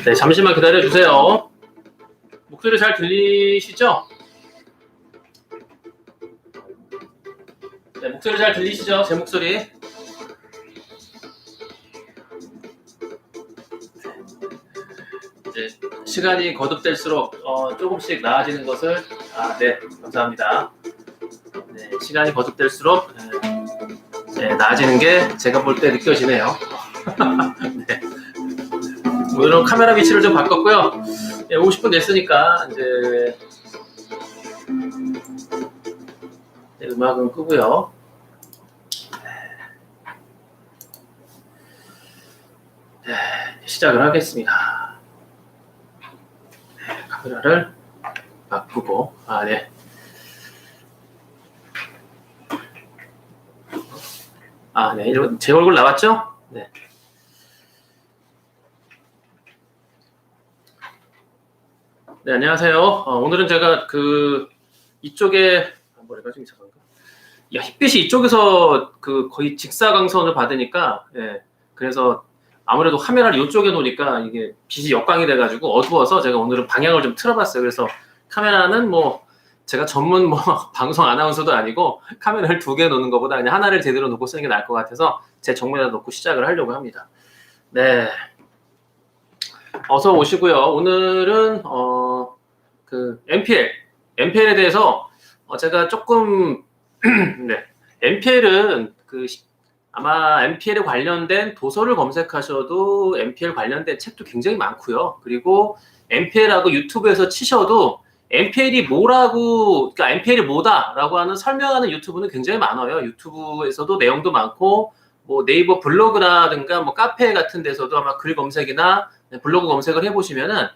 네, 잠시만 기다려주세요. 목소리 잘 들리시죠? 네, 목소리 잘 들리시죠? 제 목소리. 이제 시간이 거듭될수록 조금씩 나아지는 것을 네, 감사합니다. 네, 시간이 거듭될수록 나아지는 게 제가 볼 때 느껴지네요. 네. 오늘은 카메라 위치를 좀 바꿨고요. 50분 냈으니까 이제 음악은 끄고요. 네, 시작을 하겠습니다. 네, 카메라를 바꾸고 네. 네, 제 얼굴 나왔죠? 네. 네, 안녕하세요. 오늘은 제가 이쪽에 머리가 좀 이상한가? 햇빛이 이쪽에서 거의 직사광선을 받으니까 그래서 아무래도 카메라를 이쪽에 놓으니까 이게 빛이 역광이 돼가지고 어두워서 제가 오늘은 방향을 좀 틀어봤어요. 그래서 카메라는 제가 전문 방송 아나운서도 아니고 카메라를 2개 놓는 것보다 그냥 하나를 제대로 놓고 쓰는 게 나을 것 같아서 제 정면에 놓고 시작을 하려고 합니다. 네. 어서 오시고요. 오늘은 MPL에 대해서 제가 조금 네, MPL은 아마 MPL에 관련된 도서를 검색하셔도 MPL 관련된 책도 굉장히 많고요. 그리고 MPL하고 유튜브에서 치셔도 MPL이 뭐라고, 그러니까 MPL이 뭐다라고 하는 설명하는 유튜브는 굉장히 많아요. 유튜브에서도 내용도 많고, 네이버 블로그라든가 카페 같은 데서도 아마 글 검색이나 블로그 검색을 해보시면은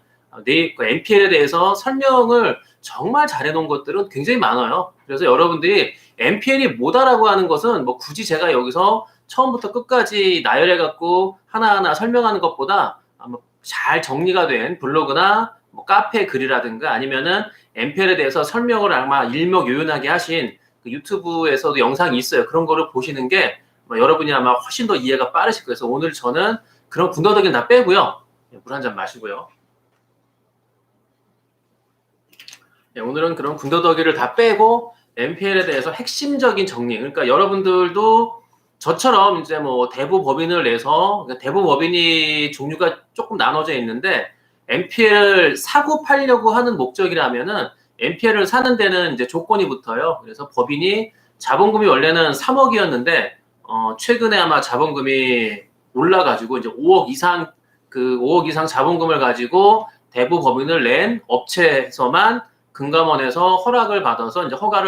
MPL에 대해서 설명을 정말 잘해놓은 것들은 굉장히 많아요. 그래서 여러분들이 MPL이 뭐다라고 하는 것은 굳이 제가 여기서 처음부터 끝까지 나열해갖고 하나하나 설명하는 것보다 아마 잘 정리가 된 블로그나 카페 글이라든가 아니면은 MPL에 대해서 설명을 아마 일목요연하게 하신 유튜브에서도 영상이 있어요. 그런 거를 보시는 게 여러분이 아마 훨씬 더 이해가 빠르실 거예요. 그래서 오늘 저는 그런 군더더기는 다 빼고요. 물 한 잔 마시고요. 네, 오늘은 그런 군더더기를 다 빼고 MPL에 대해서 핵심적인 정리. 그러니까 여러분들도 저처럼 이제 대부법인을 내서 대부법인이 종류가 조금 나눠져 있는데 MPL을 사고 팔려고 하는 목적이라면은 MPL을 사는 데는 이제 조건이 붙어요. 그래서 법인이 자본금이 원래는 3억이었는데 최근에 아마 자본금이 올라가지고 이제 5억 이상 5억 이상 자본금을 가지고 대부법인을 낸 업체에서만 금감원에서 허가를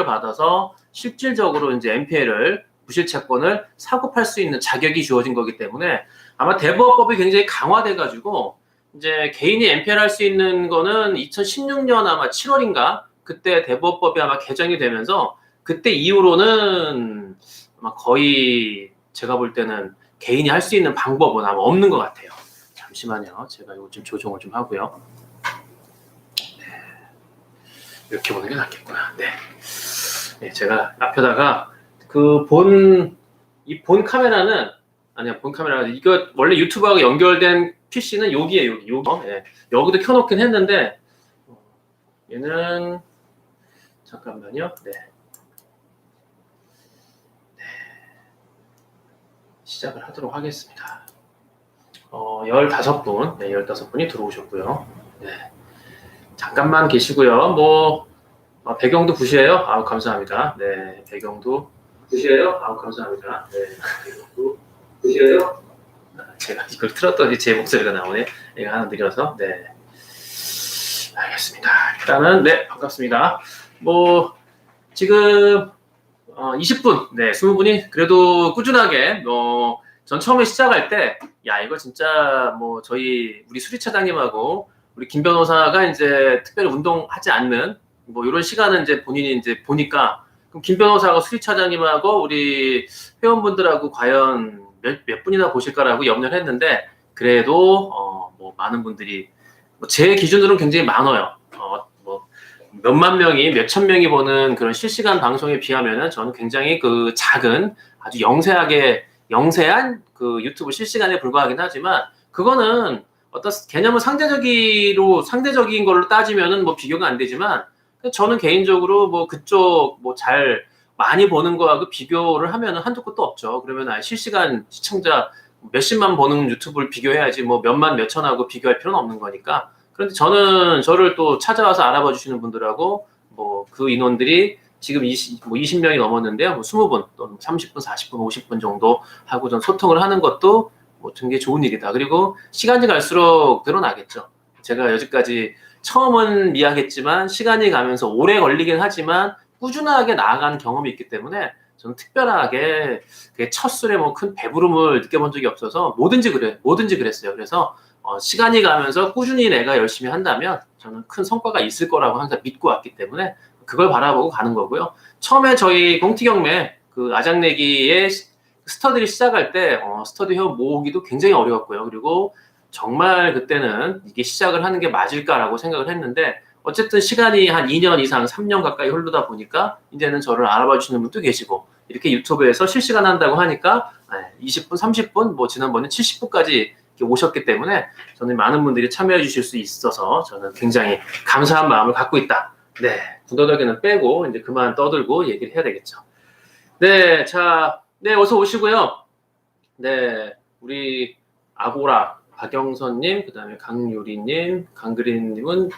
받아서 실질적으로 이제 MPL을 부실채권을 사고 팔 수 있는 자격이 주어진 거기 때문에 아마 대부업법이 굉장히 강화돼가지고 이제 개인이 MPL 할 수 있는 거는 2016년 아마 7월인가 그때 대부업법이 아마 개정이 되면서 그때 이후로는 아마 거의 제가 볼 때는 개인이 할 수 있는 방법은 아마 없는 것 같아요. 잠시만요. 제가 이거 좀 조정을 좀 하고요. 이렇게 보는 게 낫겠구나. 네. 네, 제가 앞에다가 이 본 카메라는, 아니야, 본 카메라, 이거 원래 유튜브하고 연결된 PC는 여기에요, 여기. 네. 여기도 켜놓긴 했는데, 얘는, 잠깐만요. 네. 시작을 하도록 하겠습니다. 15분, 네, 15분이 들어오셨고요. 네. 잠깐만 계시고요. 배경도 굿이에요? 아우, 감사합니다. 네, 배경도 굿이에요? 아우, 감사합니다. 네, 배경도 굿이에요? 제가 이걸 틀었더니 제 목소리가 나오네. 이거 하나 느려서. 네. 알겠습니다. 일단은, 네, 반갑습니다. 지금, 20분, 네, 20분이 그래도 꾸준하게, 전 처음에 시작할 때, 야, 이거 진짜, 우리 수리차장님하고, 우리 김 변호사가 이제 특별히 운동하지 않는, 이런 시간은 이제 본인이 이제 보니까, 그럼 김 변호사하고 수리차장님하고 우리 회원분들하고 과연 몇 분이나 보실까라고 염려를 했는데, 그래도, 많은 분들이, 제 기준으로는 굉장히 많아요. 몇만 명이, 몇천 명이 보는 그런 실시간 방송에 비하면은 저는 굉장히 그 작은, 아주 영세한 그 유튜브 실시간에 불과하긴 하지만, 그거는 어떤 개념은 상대적인 걸로 따지면은 비교가 안 되지만, 저는 개인적으로 그쪽 잘 많이 보는 거하고 비교를 하면은 한두 끝도 없죠. 그러면 실시간 시청자 몇십만 보는 유튜브를 비교해야지 몇만 몇천하고 비교할 필요는 없는 거니까. 그런데 저를 또 찾아와서 알아봐 주시는 분들하고 그 인원들이 지금 20명이 넘었는데요. 20분 또는 30분, 40분, 50분 정도 하고 좀 소통을 하는 것도 되게 좋은 일이다. 그리고 시간이 갈수록 늘어나겠죠. 제가 여지까지 처음은 미약했지만 시간이 가면서 오래 걸리긴 하지만 꾸준하게 나아간 경험이 있기 때문에 저는 특별하게 첫 술에 큰 배부름을 느껴본 적이 없어서 뭐든지 그랬어요. 그래서 시간이 가면서 꾸준히 내가 열심히 한다면 저는 큰 성과가 있을 거라고 항상 믿고 왔기 때문에 그걸 바라보고 가는 거고요. 처음에 저희 공티경매 그 아작내기의 스터디를 시작할 때 스터디 회원 모으기도 굉장히 어려웠고요. 그리고 정말 그때는 이게 시작을 하는 게 맞을까라고 생각을 했는데 어쨌든 시간이 한 2년 이상, 3년 가까이 흐르다 보니까 이제는 저를 알아봐 주시는 분도 계시고 이렇게 유튜브에서 실시간 한다고 하니까 20분, 30분, 지난번에 70분까지 오셨기 때문에 저는 많은 분들이 참여해 주실 수 있어서 저는 굉장히 감사한 마음을 갖고 있다. 네, 군더더기는 빼고 이제 그만 떠들고 얘기를 해야 되겠죠. 네, 자, 네, 어서 오시고요. 네, 우리 아고라 박영선님, 그 다음에 강유리님, 강그린님은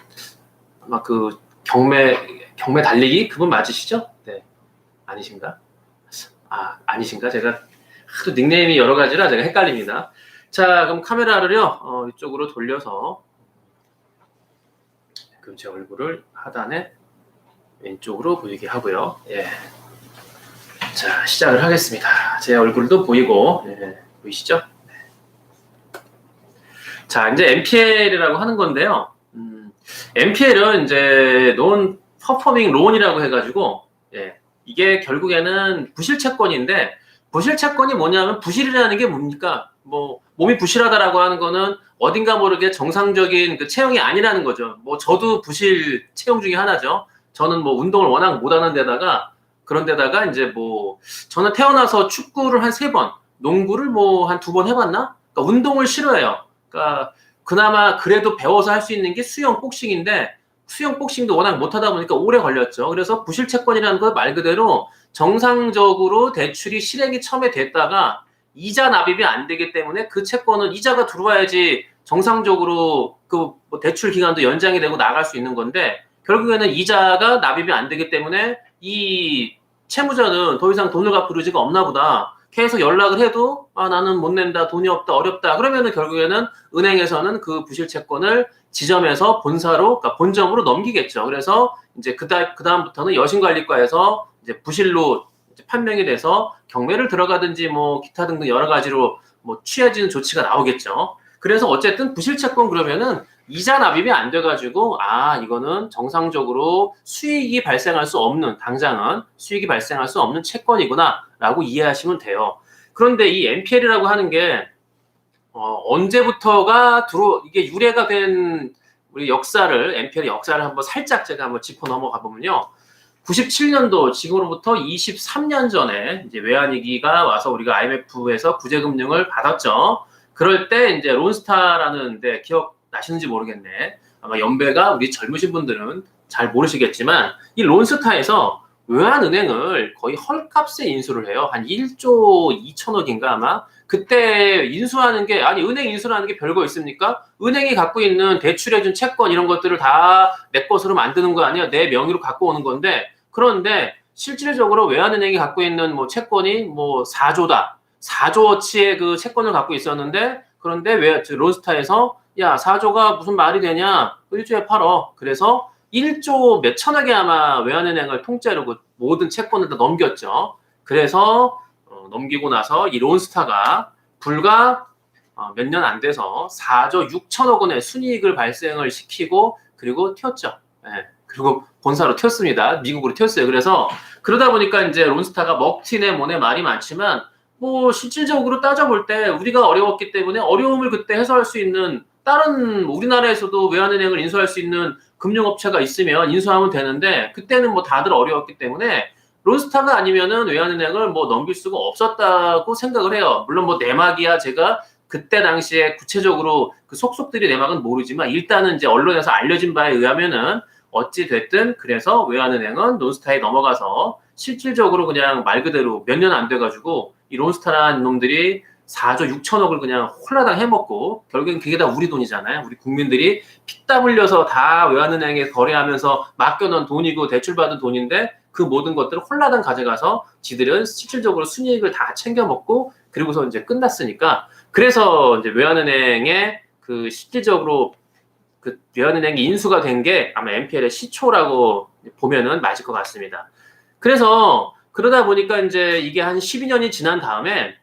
아마 그 경매 달리기 그분 맞으시죠? 네, 아니신가? 아니신가? 제가 하도 닉네임이 여러 가지라 제가 헷갈립니다. 자, 그럼 카메라를요, 이쪽으로 돌려서, 그럼 제 얼굴을 하단에 왼쪽으로 보이게 하고요. 예. 자, 시작을 하겠습니다. 제 얼굴도 보이고, 예, 보이시죠? 네. 자, 이제 NPL이라고 하는 건데요. NPL은 이제 Non Performing Loan이라고 해가지고, 예, 이게 결국에는 부실채권인데, 부실채권이 뭐냐면 부실이라는 게 뭡니까? 몸이 부실하다라고 하는 거는 어딘가 모르게 정상적인 그 체형이 아니라는 거죠. 저도 부실 체형 중에 하나죠. 저는 운동을 워낙 못하는 데다가 그런 데다가 이제 저는 태어나서 축구를 한 3번, 농구를 한 2번 해봤나? 그러니까 운동을 싫어해요. 그러니까 그나마 그래도 배워서 할 수 있는 게 수영, 복싱인데 수영, 복싱도 워낙 못하다 보니까 오래 걸렸죠. 그래서 부실채권이라는 건 말 그대로 정상적으로 대출이 실행이 처음에 됐다가 이자 납입이 안 되기 때문에 그 채권은 이자가 들어와야지 정상적으로 대출 기간도 연장이 되고 나갈 수 있는 건데 결국에는 이자가 납입이 안 되기 때문에 이 채무자는 더 이상 돈을 갚을 의지가 없나 보다. 계속 연락을 해도 나는 못 낸다, 돈이 없다, 어렵다. 그러면은 결국에는 은행에서는 그 부실 채권을 지점에서 그러니까 본점으로 넘기겠죠. 그래서 이제 그다음부터는 여신관리과에서 이제 부실로 이제 판명이 돼서 경매를 들어가든지 기타 등등 여러 가지로 취해지는 조치가 나오겠죠. 그래서 어쨌든 부실채권 그러면은 이자 납입이 안 돼가지고 이거는 정상적으로 수익이 발생할 수 없는 당장은 수익이 발생할 수 없는 채권이구나라고 이해하시면 돼요. 그런데 이 NPL이라고 하는 게 언제부터가 이게 유래가 된 우리 역사를, NPL의 역사를 한번 살짝 제가 한번 짚어 넘어가 보면요. 97년도, 지금으로부터 23년 전에 이제 외환위기가 와서 우리가 IMF에서 구제금융을 받았죠. 그럴 때 이제 론스타라는 데 기억 나시는지 모르겠네. 아마 연배가 우리 젊으신 분들은 잘 모르시겠지만 이 론스타에서 외환은행을 거의 헐값에 인수를 해요. 한 1조 2천억인가 아마. 그때 인수하는 게, 아니 은행 인수하는 게 별거 있습니까? 은행이 갖고 있는 대출해준 채권 이런 것들을 다 내 것으로 만드는 거 아니야? 내 명의로 갖고 오는 건데, 그런데 실질적으로 외환은행이 갖고 있는 뭐 채권이 뭐 4조다. 4조어치의 그 채권을 갖고 있었는데, 그런데 왜 론스타에서 야 4조가 무슨 말이 되냐? 1조에 팔어. 그래서 1조 몇 천억에 아마 외환은행을 통째로 그 모든 채권을 다 넘겼죠. 그래서 넘기고 나서 이 론스타가 불과 몇 년 안 돼서 4조 6천억 원의 순이익을 발생을 시키고 그리고 튀었죠. 예. 그리고 본사로 튀었습니다. 미국으로 튀었어요. 그래서 그러다 보니까 이제 론스타가 먹튀네 뭐네 말이 많지만 뭐 실질적으로 따져볼 때 우리가 어려웠기 때문에 어려움을 그때 해소할 수 있는 다른 우리나라에서도 외환은행을 인수할 수 있는 금융업체가 있으면 인수하면 되는데 그때는 뭐 다들 어려웠기 때문에 론스타가 아니면은 외환은행을 뭐 넘길 수가 없었다고 생각을 해요. 물론 뭐 내막이야 제가 그때 당시에 구체적으로 그 속속들이 내막은 모르지만 일단은 이제 언론에서 알려진 바에 의하면은 어찌 됐든 그래서 외환은행은 론스타에 넘어가서 실질적으로 그냥 말 그대로 몇 년 안 돼가지고 이 론스타라는 놈들이 4조 6천억을 그냥 홀라당 해먹고 결국엔 그게 다 우리 돈이잖아요. 우리 국민들이 피땀 흘려서 다 외환은행에 거래하면서 맡겨놓은 돈이고 대출받은 돈인데 그 모든 것들을 홀라당 가져가서 지들은 실질적으로 순이익을 다 챙겨먹고 그리고서 이제 끝났으니까 그래서 이제 외환은행의 그 실질적으로 그 외환은행이 인수가 된 게 아마 NPL의 시초라고 보면은 맞을 것 같습니다. 그래서 그러다 보니까 이제 이게 한 12년이 지난 다음에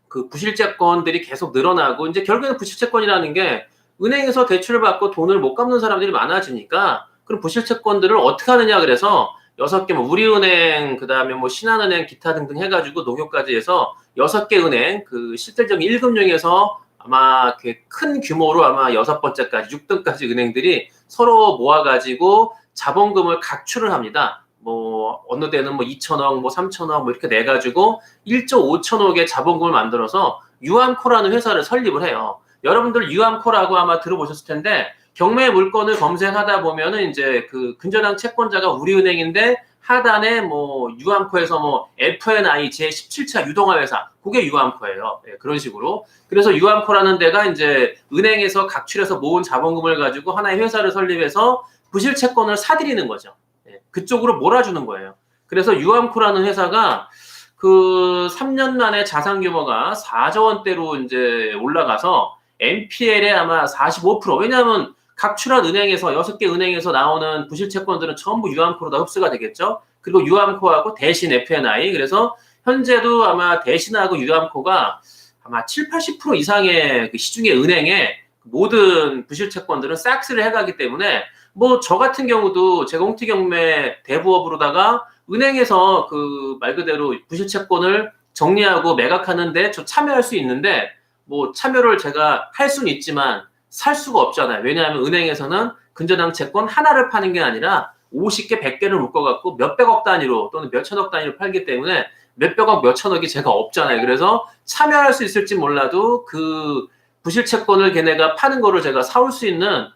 그 부실채권들이 계속 늘어나고 이제 결국에는 부실채권이라는 게 은행에서 대출을 받고 돈을 못 갚는 사람들이 많아지니까 그럼 부실채권들을 어떻게 하느냐 그래서 6개 뭐 우리은행 그다음에 뭐 신한은행 기타 등등 해가지고 농협까지 해서 6개 은행 그 실질적인 1금융에서 아마 큰 규모로 아마 6번째까지 6등까지 은행들이 서로 모아가지고 자본금을 각출을 합니다. 뭐 어느 데는 뭐 2천억, 뭐 3천억 뭐 이렇게 내가지고 1조 5천억의 자본금을 만들어서 유암코라는 회사를 설립을 해요. 여러분들 유암코라고 아마 들어보셨을 텐데 경매 물건을 검색하다 보면은 이제 그 근저당 채권자가 우리은행인데 하단에 뭐 유암코에서 뭐 FNI 제17차 유동화 회사 그게 유암코예요. 네, 그런 식으로. 그래서 유암코라는 데가 이제 은행에서 각출해서 모은 자본금을 가지고 하나의 회사를 설립해서 부실 채권을 사들이는 거죠. 네, 그쪽으로 몰아주는 거예요. 그래서 유암코라는 회사가 그 3년 만에 자산 규모가 4조 원대로 이제 올라가서 NPL의 아마 45%. 왜냐하면 각출한 은행에서 6개 은행에서 나오는 부실 채권들은 전부 유암코로 다 흡수가 되겠죠. 그리고 유암코하고 대신 FNI. 그래서 현재도 아마 대신하고 유암코가 아마 7, 80% 이상의 그 시중의 은행에 모든 부실 채권들은 싹스를 해가기 때문에 뭐 저 같은 경우도 제가 홍티경매 대부업으로다가 은행에서 그 말 그대로 부실 채권을 정리하고 매각하는데 저 참여할 수 있는데 뭐 참여를 제가 할 수는 있지만 살 수가 없잖아요. 왜냐하면 은행에서는 근저당 채권 하나를 파는 게 아니라 50개, 100개를 묶어갖고 몇백억 단위로 또는 몇천억 단위로 팔기 때문에 몇백억, 몇천억이 제가 없잖아요. 그래서 참여할 수 있을지 몰라도 그 부실 채권을 걔네가 파는 거를 제가 사올 수 있는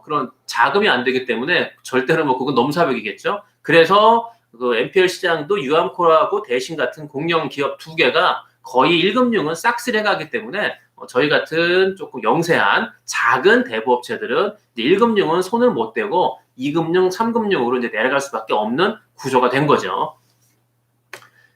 그런 자금이 안 되기 때문에 절대로 뭐 그건 넘사벽이겠죠. 그래서 그 NPL 시장도 유암코라하고 대신 같은 공영 기업 2개가 거의 1금융은 싹쓸이 해가기 때문에 저희 같은 조금 영세한 작은 대부업체들은 1금융은 손을 못 대고 2금융, 3금융으로 이제 내려갈 수밖에 없는 구조가 된 거죠.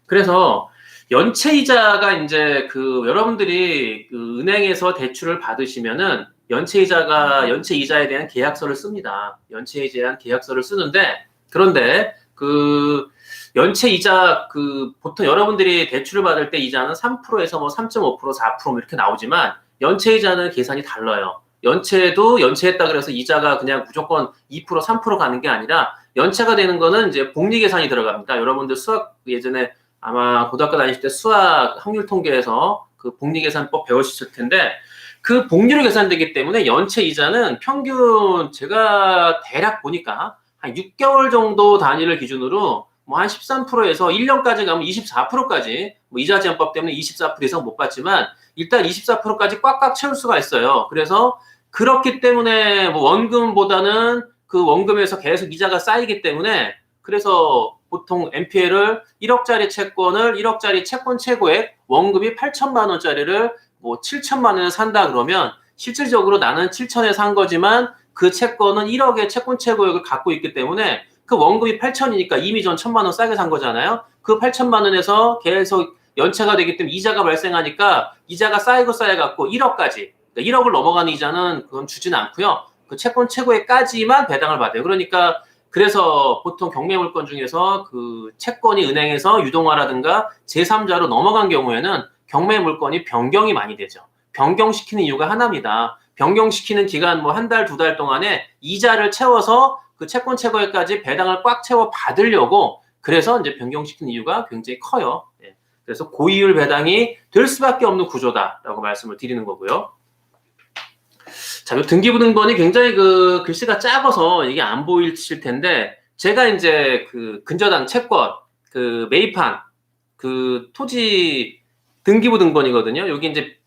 그래서 연체이자가 이제 그 여러분들이 그 은행에서 대출을 받으시면은 연체이자에 대한 계약서를 씁니다. 연체이자에 대한 계약서를 쓰는데 그런데 그 연체이자 그 보통 여러분들이 대출을 받을 때 이자는 3%에서 뭐 3.5%, 4% 이렇게 나오지만 연체이자는 계산이 달라요. 연체도 연체했다 그래서 이자가 그냥 무조건 2%, 3% 가는 게 아니라 연체가 되는 거는 이제 복리 계산이 들어갑니다. 여러분들 수학 예전에 아마 고등학교 다니실 때 수학 확률 통계에서 그 복리 계산법 배우셨을 텐데 그 복리로 계산되기 때문에 연체 이자는 평균 제가 대략 보니까 한 6개월 정도 단위를 기준으로 뭐 한 13%에서 1년까지 가면 24%까지 뭐 이자 제한법 때문에 24% 이상 못 받지만 일단 24%까지 꽉꽉 채울 수가 있어요. 그래서 그렇기 때문에 뭐 원금보다는 그 원금에서 계속 이자가 쌓이기 때문에 그래서 보통 NPL을 1억짜리 채권을 1억짜리 채권 최고액 원금이 8천만 원짜리를 뭐 7천만 원에 산다 그러면 실질적으로 나는 7천에 산 거지만 그 채권은 1억의 채권 최고액을 갖고 있기 때문에 그 원금이 8천이니까 이미 전 1천만 원 싸게 산 거잖아요. 그 8천만 원에서 계속 연체가 되기 때문에 이자가 발생하니까 이자가 쌓이고 쌓여갖고 1억까지 그러니까 1억을 넘어가는 이자는 그건 주지는 않고요. 그 채권 최고액까지만 배당을 받아요. 그러니까 그래서 보통 경매물건 중에서 그 채권이 은행에서 유동화라든가 제3자로 넘어간 경우에는 경매물건이 변경이 많이 되죠. 변경시키는 이유가 하나입니다. 변경시키는 기간 뭐 한 달, 두 달 동안에 이자를 채워서 그 채권 최고액까지 배당을 꽉 채워 받으려고 그래서 이제 변경시키는 이유가 굉장히 커요. 예. 그래서 고이율 배당이 될 수밖에 없는 구조다라고 말씀을 드리는 거고요. 자, 이 등기부등본이 굉장히 그 글씨가 작아서 이게 안 보이실 텐데 제가 이제 그 근저당 채권 그 매입한 그 토지 등기부등본이거든요. 여기 이제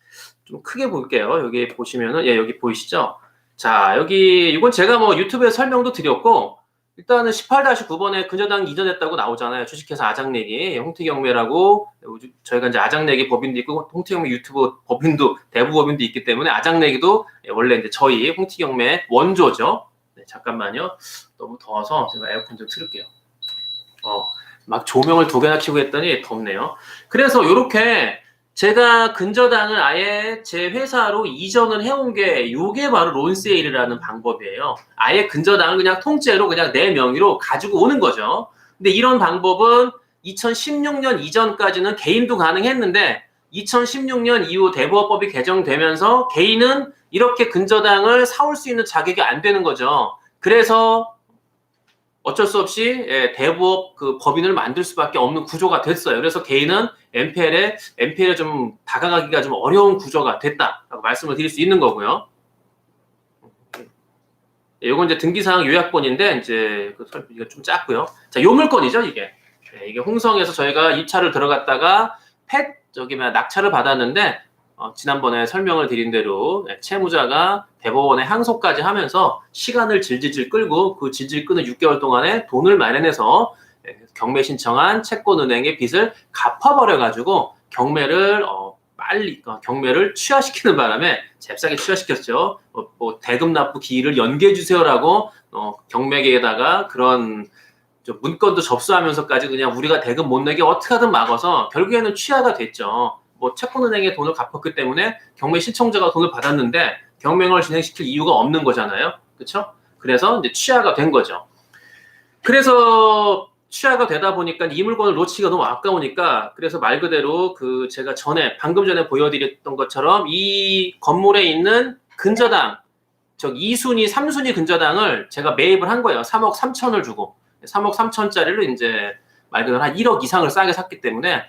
좀 크게 볼게요. 여기 보시면은 예, 여기 보이시죠? 자, 여기 이건 제가 뭐 유튜브에 설명도 드렸고 일단은 18-9번에 근저당 이전했다고 나오잖아요. 주식회사 아장내기 홍태경매라고 저희가 이제 아장내기 법인도 있고 홍태경매 유튜브 법인도 대부 법인도 있기 때문에 아장내기도 원래 이제 저희 홍태경매 원조죠. 네, 잠깐만요. 너무 더워서 제가 에어컨 좀 틀을게요. 막 조명을 2개나 켜고 했더니 덥네요. 그래서 이렇게 제가 근저당을 아예 제 회사로 이전을 해온 게 요게 바로 론세일이라는 방법이에요. 아예 근저당을 그냥 통째로 그냥 내 명의로 가지고 오는 거죠. 근데 이런 방법은 2016년 이전까지는 개인도 가능했는데 2016년 이후 대부업법이 개정되면서 개인은 이렇게 근저당을 사올 수 있는 자격이 안 되는 거죠. 그래서 어쩔 수 없이 대부업 그 법인을 만들 수밖에 없는 구조가 됐어요. 그래서 개인은 NPL에 좀 다가가기가 좀 어려운 구조가 됐다라고 말씀을 드릴 수 있는 거고요. 이건 이제 등기사항 요약본인데 이제 이거 좀 작고요. 자, 요 물건이죠 이게. 이게 홍성에서 저희가 입찰을 들어갔다가 낙찰을 받았는데 지난번에 설명을 드린 대로 채무자가 대법원에 항소까지 하면서 시간을 질질질 끌고 그 질질 끄는 6개월 동안에 돈을 마련해서 경매 신청한 채권은행의 빚을 갚아버려가지고 경매를 경매를 취하시키는 바람에 잽싸게 취하시켰죠. 뭐 대금 납부 기일을 연기해 주세요라고 경매계에다가 그런 문건도 접수하면서까지 그냥 우리가 대금 못 내게 어떻게 하든 막아서 결국에는 취하가 됐죠. 뭐 채권은행에 돈을 갚았기 때문에 경매 신청자가 돈을 받았는데 경매를 진행시킬 이유가 없는 거잖아요. 그렇죠? 그래서 이제 취하가 된 거죠. 그래서 취하가 되다 보니까 이 물건을 놓치기가 너무 아까우니까 그래서 말 그대로 그 제가 방금 전에 보여드렸던 것처럼 이 건물에 있는 근저당 2순위, 3순위 근저당을 제가 매입을 한 거예요. 3억 3천을 주고 3억 3천짜리를 이제 말 그대로 한 1억 이상을 싸게 샀기 때문에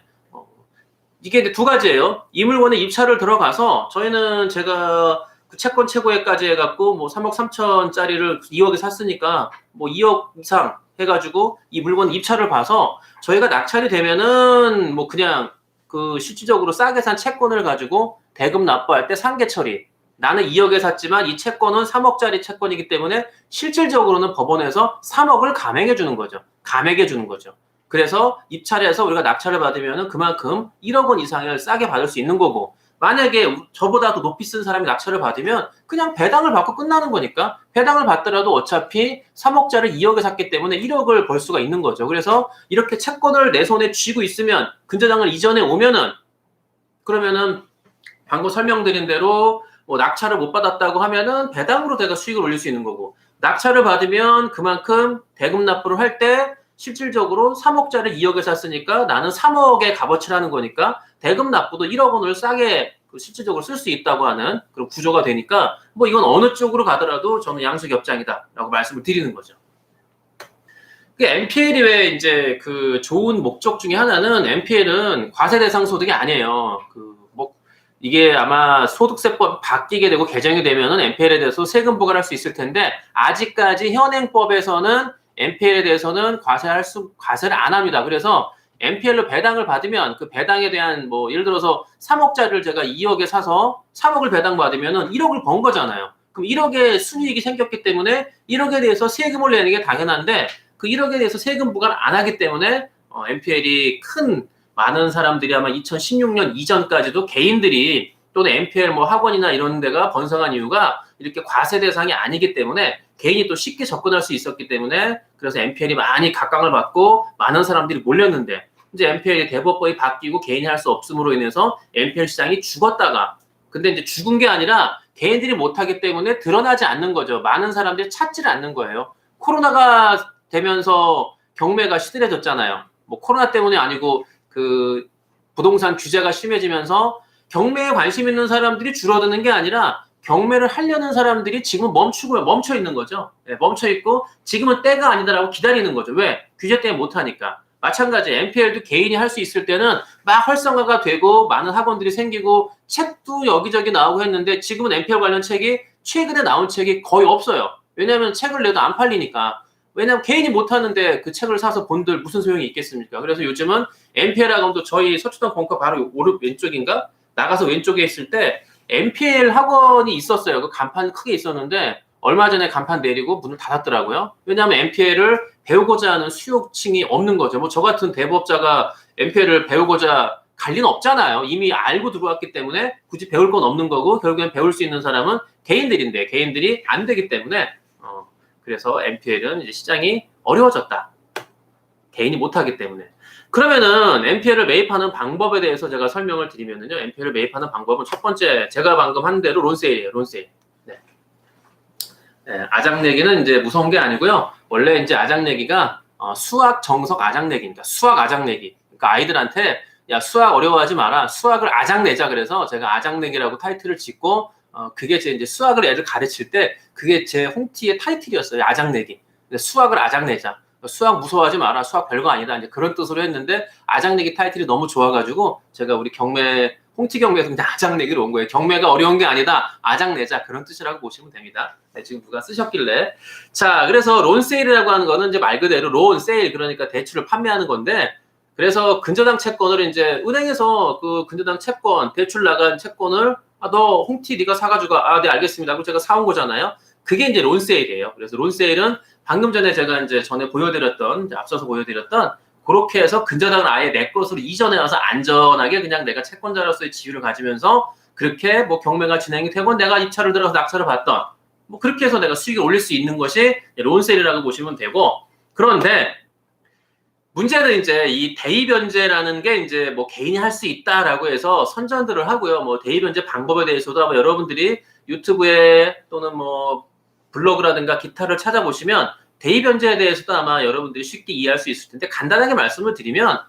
이게 이제 두 가지예요. 이 물건에 입찰을 들어가서 저희는 제가 그 채권 최고액까지 해갖고 뭐 3억 3천짜리를 2억에 샀으니까 뭐 2억 이상 해가지고 이 물건 입찰을 봐서 저희가 낙찰이 되면은 뭐 그냥 그 실질적으로 싸게 산 채권을 가지고 대금 납부할 때 상계 처리. 나는 2억에 샀지만 이 채권은 3억짜리 채권이기 때문에 실질적으로는 법원에서 3억을 감액해 주는 거죠. 감액해 주는 거죠. 그래서 입찰해서 우리가 낙찰을 받으면 그만큼 1억 원 이상을 싸게 받을 수 있는 거고 만약에 저보다 더 높이 쓴 사람이 낙찰을 받으면 그냥 배당을 받고 끝나는 거니까 배당을 받더라도 어차피 3억짜리 2억에 샀기 때문에 1억을 벌 수가 있는 거죠. 그래서 이렇게 채권을 내 손에 쥐고 있으면 근저당을 이전해 오면은 그러면은 방금 설명드린 대로 뭐 낙찰을 못 받았다고 하면은 배당으로 내가 수익을 올릴 수 있는 거고 낙찰을 받으면 그만큼 대금 납부를 할 때 실질적으로 3억짜리 2억에 샀으니까 나는 3억의 값어치를 하는 거니까 대금 납부도 1억 원을 싸게 실질적으로 쓸 수 있다고 하는 그런 구조가 되니까 뭐 이건 어느 쪽으로 가더라도 저는 양수겹장이다라고 말씀을 드리는 거죠. 그 NPL이 왜 이제 그 좋은 목적 중에 하나는 NPL은 과세 대상 소득이 아니에요. 이게 아마 소득세법 바뀌게 되고 개정이 되면은 NPL에 대해서 세금 부과할 수 있을 텐데 아직까지 현행법에서는 NPL에 대해서는 과세를 안 합니다. 그래서 NPL로 배당을 받으면 그 배당에 대한 뭐 예를 들어서 3억짜리를 제가 2억에 사서 3억을 배당받으면은 1억을 번 거잖아요. 그럼 1억의 순이익이 생겼기 때문에 1억에 대해서 세금을 내는 게 당연한데 그 1억에 대해서 세금 부과를 안 하기 때문에 NPL이 많은 사람들이 아마 2016년 이전까지도 개인들이 또는 NPL 뭐 학원이나 이런 데가 번성한 이유가 이렇게 과세 대상이 아니기 때문에 개인이 또 쉽게 접근할 수 있었기 때문에 그래서 NPL이 많이 각광을 받고 많은 사람들이 몰렸는데 이제 NPL이 대법원이 바뀌고 개인이 할 수 없음으로 인해서 NPL 시장이 죽었다가 근데 이제 죽은 게 아니라 개인들이 못하기 때문에 드러나지 않는 거죠. 많은 사람들이 찾지를 않는 거예요. 코로나가 되면서 경매가 시들해졌잖아요. 뭐 코로나 때문이 아니고 그 부동산 규제가 심해지면서 경매에 관심 있는 사람들이 줄어드는 게 아니라 경매를 하려는 사람들이 지금 멈춰 있는 거죠. 네, 멈춰 있고 지금은 때가 아니다라고 기다리는 거죠. 왜? 규제 때문에 못하니까. 마찬가지 NPL도 개인이 할 수 있을 때는 막 활성화가 되고 많은 학원들이 생기고 책도 여기저기 나오고 했는데 지금은 NPL 관련 책이 최근에 나온 책이 거의 없어요. 왜냐하면 책을 내도 안 팔리니까. 왜냐하면 개인이 못하는데 그 책을 사서 본들 무슨 소용이 있겠습니까? 그래서 요즘은 NPL 학원도 저희 서초동 벙커 바로 오른 왼쪽인가? 나가서 왼쪽에 있을 때 NPL 학원이 있었어요. 그 간판 크게 있었는데 얼마 전에 간판 내리고 문을 닫았더라고요. 왜냐하면 NPL을 배우고자 하는 수요층이 없는 거죠. 뭐 저 같은 대부업자가 NPL을 배우고자 갈 리는 없잖아요. 이미 알고 들어왔기 때문에 굳이 배울 건 없는 거고 결국엔 배울 수 있는 사람은 개인들인데 개인들이 안 되기 때문에 그래서 NPL은 이제 시장이 어려워졌다. 개인이 못하기 때문에. 그러면은 NPL을 매입하는 방법에 대해서 제가 설명을 드리면은요. NPL을 매입하는 방법은 첫 번째 제가 방금 한 대로 론세일이에요. 론세일. 네. 네, 아작내기는 이제 무서운 게 아니고요. 원래 이제 아작내기가 수학 정석 아작내기입니다. 수학 아작내기. 그러니까 아이들한테 야 수학 어려워하지 마라. 수학을 아작내자. 그래서 제가 아작내기라고 타이틀을 짓고 그게 제 이제 수학을 애들 가르칠 때 그게 제 홈티의 타이틀이었어요. 아작내기. 수학을 아작내자. 수학 무서워하지 마라. 수학 별거 아니다. 이제 그런 뜻으로 했는데 아작내기 타이틀이 너무 좋아가지고 제가 우리 경매 홍티 경매에서 그냥 아작내기로 온 거예요. 경매가 어려운 게 아니다. 아작내자 그런 뜻이라고 보시면 됩니다. 네, 지금 누가 쓰셨길래 자 그래서 론세일이라고 하는 거는 이제 말 그대로 론세일 그러니까 대출을 판매하는 건데 그래서 근저당 채권을 이제 은행에서 그 근저당 채권 대출 나간 채권을 너 홍티 네가 사가지고 네 알겠습니다. 그럼 제가 사온 거잖아요. 그게 이제 론세일이에요. 그래서 론세일은 방금 전에 제가 이제 전에 보여드렸던 앞서서 보여드렸던 그렇게 해서 근저당을 아예 내 것으로 이전해 와서 안전하게 그냥 내가 채권자로서의 지위를 가지면서 그렇게 뭐 경매가 진행이 되고 내가 입찰을 들어서 낙찰을 받던 뭐 그렇게 해서 내가 수익을 올릴 수 있는 것이 론세일이라고 보시면 되고 그런데 문제는 이제 이 대입변제라는 게 이제 뭐 개인이 할 수 있다라고 해서 선전들을 하고요. 뭐 대입변제 방법에 대해서도 아마 여러분들이 유튜브에 또는 뭐 블로그라든가 기타를 찾아보시면 대입변제에 대해서도 아마 여러분들이 쉽게 이해할 수 있을 텐데 간단하게 말씀을 드리면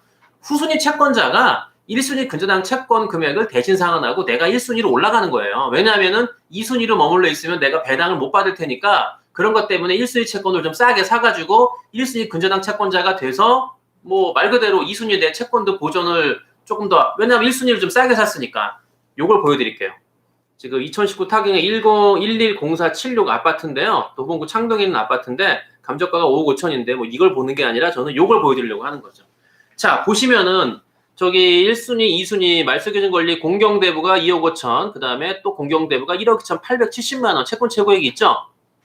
후순위 채권자가 1순위 근저당 채권 금액을 대신 상환하고 내가 1순위로 올라가는 거예요. 왜냐하면은 2순위로 머물러 있으면 내가 배당을 못 받을 테니까 그런 것 때문에 1순위 채권을 좀 싸게 사가지고 1순위 근저당 채권자가 돼서 뭐 말 그대로 2순위 내 채권도 보전을 조금 더 왜냐하면 1순위를 좀 싸게 샀으니까 요걸 보여드릴게요. 지금 2019 타경의 110476 아파트인데요. 도봉구 창동에 있는 아파트인데 감정가가 5억 5천인데 뭐 이걸 보는 게 아니라 저는 요걸 보여드리려고 하는 거죠. 자 보시면은 저기 1순위, 2순위 말소기준 권리 공경대부가 2억 5천 그 다음에 또 공경대부가 1억 2,870만 원 채권 최고액이 있죠.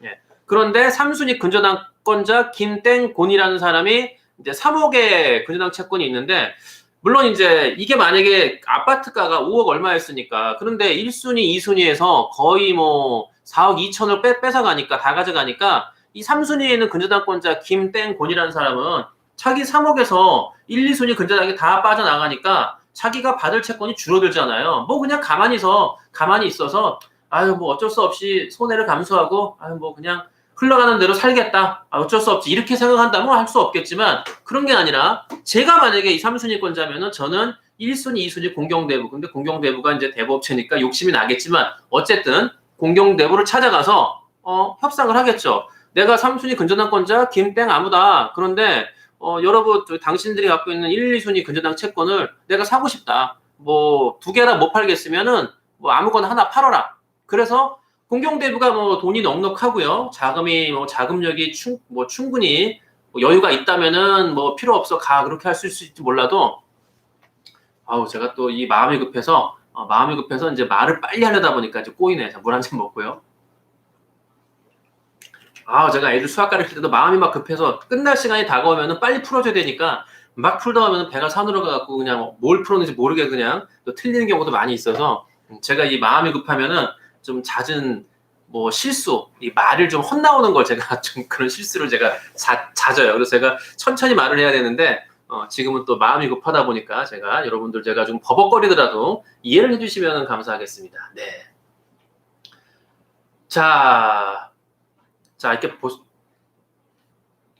예. 그런데 3순위 근저당권자 김땡곤이라는 사람이 이제 3억의 근저당 채권이 있는데 물론 이제 이게 만약에 아파트가가 5억 얼마였으니까 그런데 1순위, 2순위에서 거의 뭐 4억 2천을 뺏어가니까 다 가져가니까 이 3순위에는 근저당권자 김땡곤이라는 사람은 자기 3억에서 1, 2순위 근저당이 다 빠져나가니까 자기가 받을 채권이 줄어들잖아요. 뭐 그냥 가만히 있어서 아유 뭐 어쩔 수 없이 손해를 감수하고 아유 뭐 그냥 흘러가는 대로 살겠다. 어쩔 수 없지. 이렇게 생각한다면 할 수 없겠지만 그런 게 아니라 제가 만약에 이 3순위권자면은 저는 1순위, 2순위 공경대부. 근데 공경대부가 이제 대부업체니까 욕심이 나겠지만 어쨌든 공경대부를 찾아가서 협상을 하겠죠. 내가 3순위 근저당권자 김땡 아무다. 그런데 여러분 당신들이 갖고 있는 1, 2순위 근저당 채권을 내가 사고 싶다. 뭐 2개나 못 팔겠으면은 뭐 아무거나 하나 팔아라. 그래서 공경대부가 뭐 돈이 넉넉하고요. 자금이 뭐 자금력이 충분히 뭐 여유가 있다면은 뭐 필요 없어 가 그렇게 할 수 있을지 몰라도 제가 또 이 마음이 급해서 이제 말을 빨리 하려다 보니까 이제 꼬이네. 물 한 잔 먹고요. 제가 애들 수학 가르칠 때도 마음이 막 급해서 끝날 시간이 다가오면은 빨리 풀어줘야 되니까 막 풀다 보면 배가 산으로 가갖고 그냥 뭘 풀었는지 모르게 그냥 또 틀리는 경우도 많이 있어서 제가 이 마음이 급하면은 좀 잦은 뭐 실수, 이 말을 좀 헛나오는 걸 제가 좀 그런 실수를 제가 잦아요. 그래서 제가 천천히 말을 해야 되는데 지금은 또 마음이 급하다 보니까 여러분들 제가 좀 버벅거리더라도 이해를 해주시면 감사하겠습니다. 네. 자, 이렇게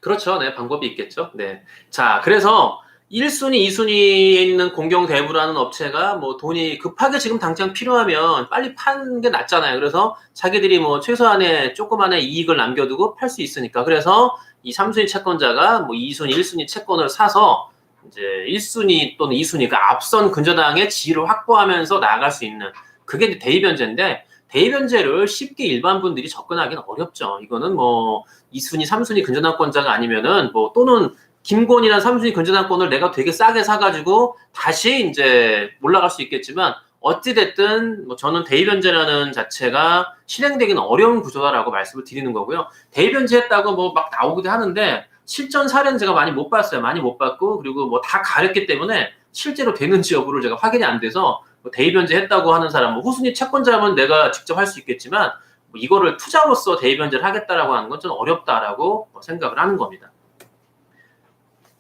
그렇죠. 네, 방법이 있겠죠. 네. 자, 그래서 1순위, 2순위에 있는 공경대부라는 업체가 뭐 돈이 급하게 지금 당장 필요하면 빨리 파는 게 낫잖아요. 그래서 자기들이 뭐 최소한의 조그만의 이익을 남겨두고 팔 수 있으니까. 그래서 이 3순위 채권자가 뭐 2순위, 1순위 채권을 사서 이제 1순위 또는 2순위, 그 앞선 근저당의 지위를 확보하면서 나아갈 수 있는 그게 이제 대입변제인데 대입변제를 쉽게 일반 분들이 접근하기는 어렵죠. 이거는 뭐 2순위, 3순위 근저당권자가 아니면은 뭐 또는 김건희라는 3순위 근저당권을 내가 되게 싸게 사가지고 다시 이제 올라갈 수 있겠지만 어찌됐든 뭐 저는 대입변제라는 자체가 실행되기는 어려운 구조다라고 말씀을 드리는 거고요. 대입변제했다고 뭐 막 나오기도 하는데 실전 사례는 제가 많이 못 봤어요. 많이 못 봤고 그리고 뭐 다 가렸기 때문에 실제로 되는지 여부를 제가 확인이 안 돼서 대입변제 했다고 하는 사람, 뭐 후순위 채권자면 내가 직접 할 수 있겠지만 뭐 이거를 투자로서 대입변제를 하겠다라고 하는 건 좀 어렵다라고 생각을 하는 겁니다.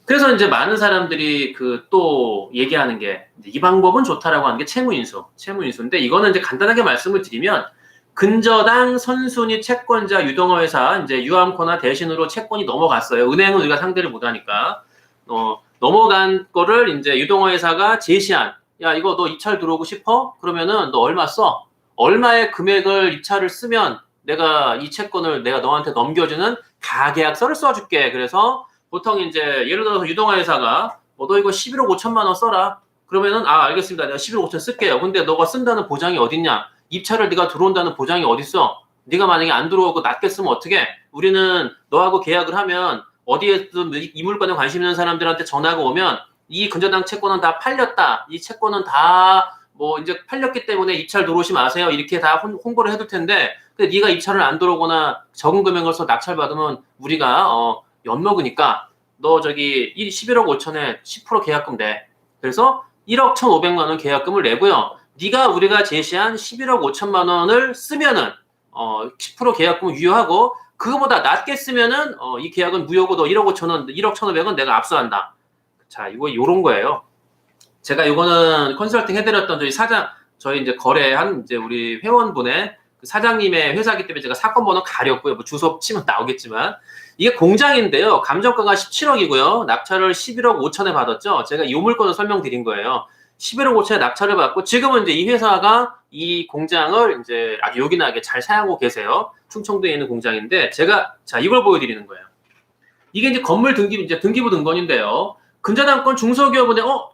그래서 이제 많은 사람들이 또 얘기하는 게 이 방법은 좋다라고 하는 게 채무인수인데 이거는 이제 간단하게 말씀을 드리면 근저당 선순위 채권자 유동화 회사 이제 유암코나 대신으로 채권이 넘어갔어요. 은행은 우리가 상대를 못하니까 넘어간 거를 이제 유동화 회사가 제시한 야 이거 너 입찰 들어오고 싶어? 그러면은 너 얼마 써? 얼마의 금액을 입찰을 쓰면 내가 이 채권을 내가 너한테 넘겨주는 가계약서를 써줄게. 그래서 보통 이제 예를 들어서 유동화 회사가 너 이거 11억 5천만 원 써라. 그러면은 알겠습니다. 내가 11억 5천 쓸게요. 근데 너가 쓴다는 보장이 어딨냐? 입찰을 네가 들어온다는 보장이 어딨어? 네가 만약에 안 들어오고 낮게 쓰면 어떻게? 우리는 너하고 계약을 하면 어디에든 이 물건에 관심 있는 사람들한테 전화가 오면 이 근저당 채권은 다 팔렸다. 이 채권은 다 뭐 이제 팔렸기 때문에 입찰 들어오지 마세요. 이렇게 다 홍보를 해둘 텐데 근데 네가 입찰을 안 들어오거나 적은 금액을 써 낙찰 받으면 우리가 엿먹으니까 너 저기 11억 5천에 10% 계약금 내. 그래서 1억 1,500만 원 계약금을 내고요. 네가 우리가 제시한 11억 5천만 원을 쓰면은 10% 계약금을 유효하고 그거보다 낮게 쓰면은 이 계약은 무효고 너 1억 5천 원, 1억 1,500원 내가 압수한다. 자, 이거 요런 거예요. 제가 이거는 컨설팅 해드렸던 저희 이제 거래한 이제 우리 회원분의 그 사장님의 회사기 때문에 제가 사건 번호 가렸고요. 뭐 주소 치면 나오겠지만 이게 공장인데요. 감정가가 17억이고요. 낙찰을 11억 5천에 받았죠. 제가 이 물건을 설명드린 거예요. 11억 5천에 낙찰을 받고 지금은 이제 이 회사가 이 공장을 이제 아주 요긴하게 잘 사용하고 계세요. 충청도에 있는 공장인데 제가 이걸 보여드리는 거예요. 이게 이제 건물 등기부 등본인데요. 근저당권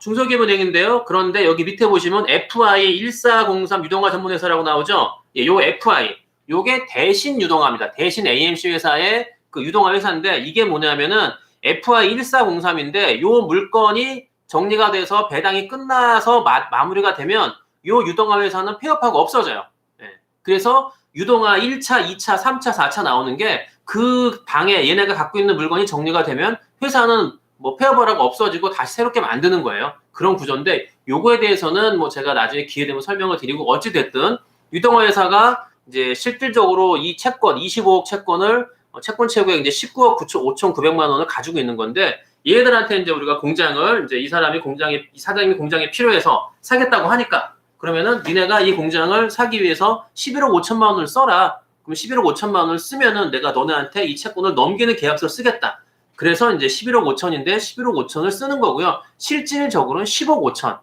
중소기업은행인데요. 그런데 여기 밑에 보시면 FI 1403 유동화 전문회사라고 나오죠. 예, 요 FI 요게 대신 유동화입니다. 대신 AMC 회사의 그 유동화 회사인데 이게 뭐냐면은 FI 1403인데 요 물건이 정리가 돼서 배당이 끝나서 마무리가 되면 요 유동화 회사는 폐업하고 없어져요. 예. 그래서 유동화 1차, 2차, 3차, 4차 나오는 게 그 방에 얘네가 갖고 있는 물건이 정리가 되면 회사는 뭐 폐업을 하고 없어지고 다시 새롭게 만드는 거예요. 그런 구조인데 요거에 대해서는 뭐 제가 나중에 기회 되면 설명을 드리고 어찌 됐든 유동화 회사가 이제 실질적으로 이 채권 25억 채권을 채권 최고액 이제 19억 5,900만 원을 가지고 있는 건데 얘들한테 이제 우리가 공장을 이제 이 사장님이 공장에 필요해서 사겠다고 하니까 그러면은 니네가 이 공장을 사기 위해서 11억 5천만 원을 써라. 그럼 11억 5천만 원을 쓰면은 내가 너네한테 이 채권을 넘기는 계약서를 쓰겠다. 그래서 이제 11억 5천인데 11억 5천을 쓰는 거고요. 실질적으로는 10억 5천.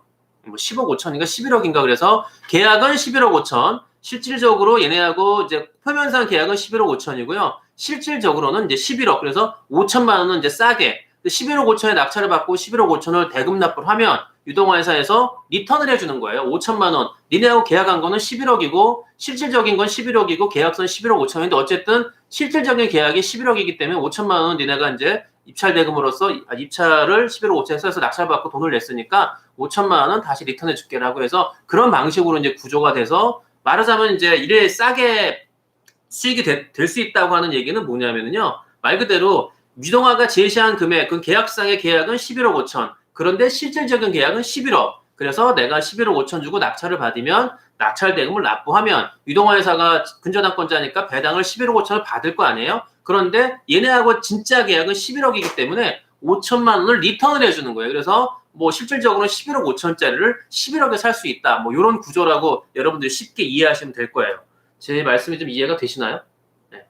뭐 10억 5천인가 11억인가 그래서 계약은 11억 5천. 실질적으로 얘네하고 이제 표면상 계약은 11억 5천이고요. 실질적으로는 이제 11억. 그래서 5천만 원은 이제 싸게 11억 5천에 낙찰을 받고 11억 5천을 대금 납부를 하면 유동화회사에서 리턴을 해주는 거예요. 5천만 원. 니네하고 계약한 거는 11억이고 실질적인 건 11억이고 계약서는 11억 5천인데 어쨌든 실질적인 계약이 11억이기 때문에 5천만 원은 니네가 이제 입찰 대금으로서 입찰을 11억 5천에 써서 낙찰 받고 돈을 냈으니까 5천만 원은 다시 리턴해 줄게라고 해서 그런 방식으로 이제 구조가 돼서 말하자면 이제 이래 싸게 수익이 될 수 있다고 하는 얘기는 뭐냐면요. 말 그대로 유동화가 제시한 금액, 그 계약상의 계약은 11억 5천. 그런데 실질적인 계약은 11억. 그래서 내가 11억 5천 주고 낙찰을 받으면 낙찰 대금을 납부하면 유동화회사가 근저당권자니까 배당을 11억 5천을 받을 거 아니에요? 그런데 얘네하고 진짜 계약은 11억이기 때문에 5천만 원을 리턴을 해주는 거예요. 그래서 뭐 실질적으로는 11억 5천짜리를 11억에 살 수 있다. 뭐 이런 구조라고 여러분들이 쉽게 이해하시면 될 거예요. 제 말씀이 좀 이해가 되시나요? 네.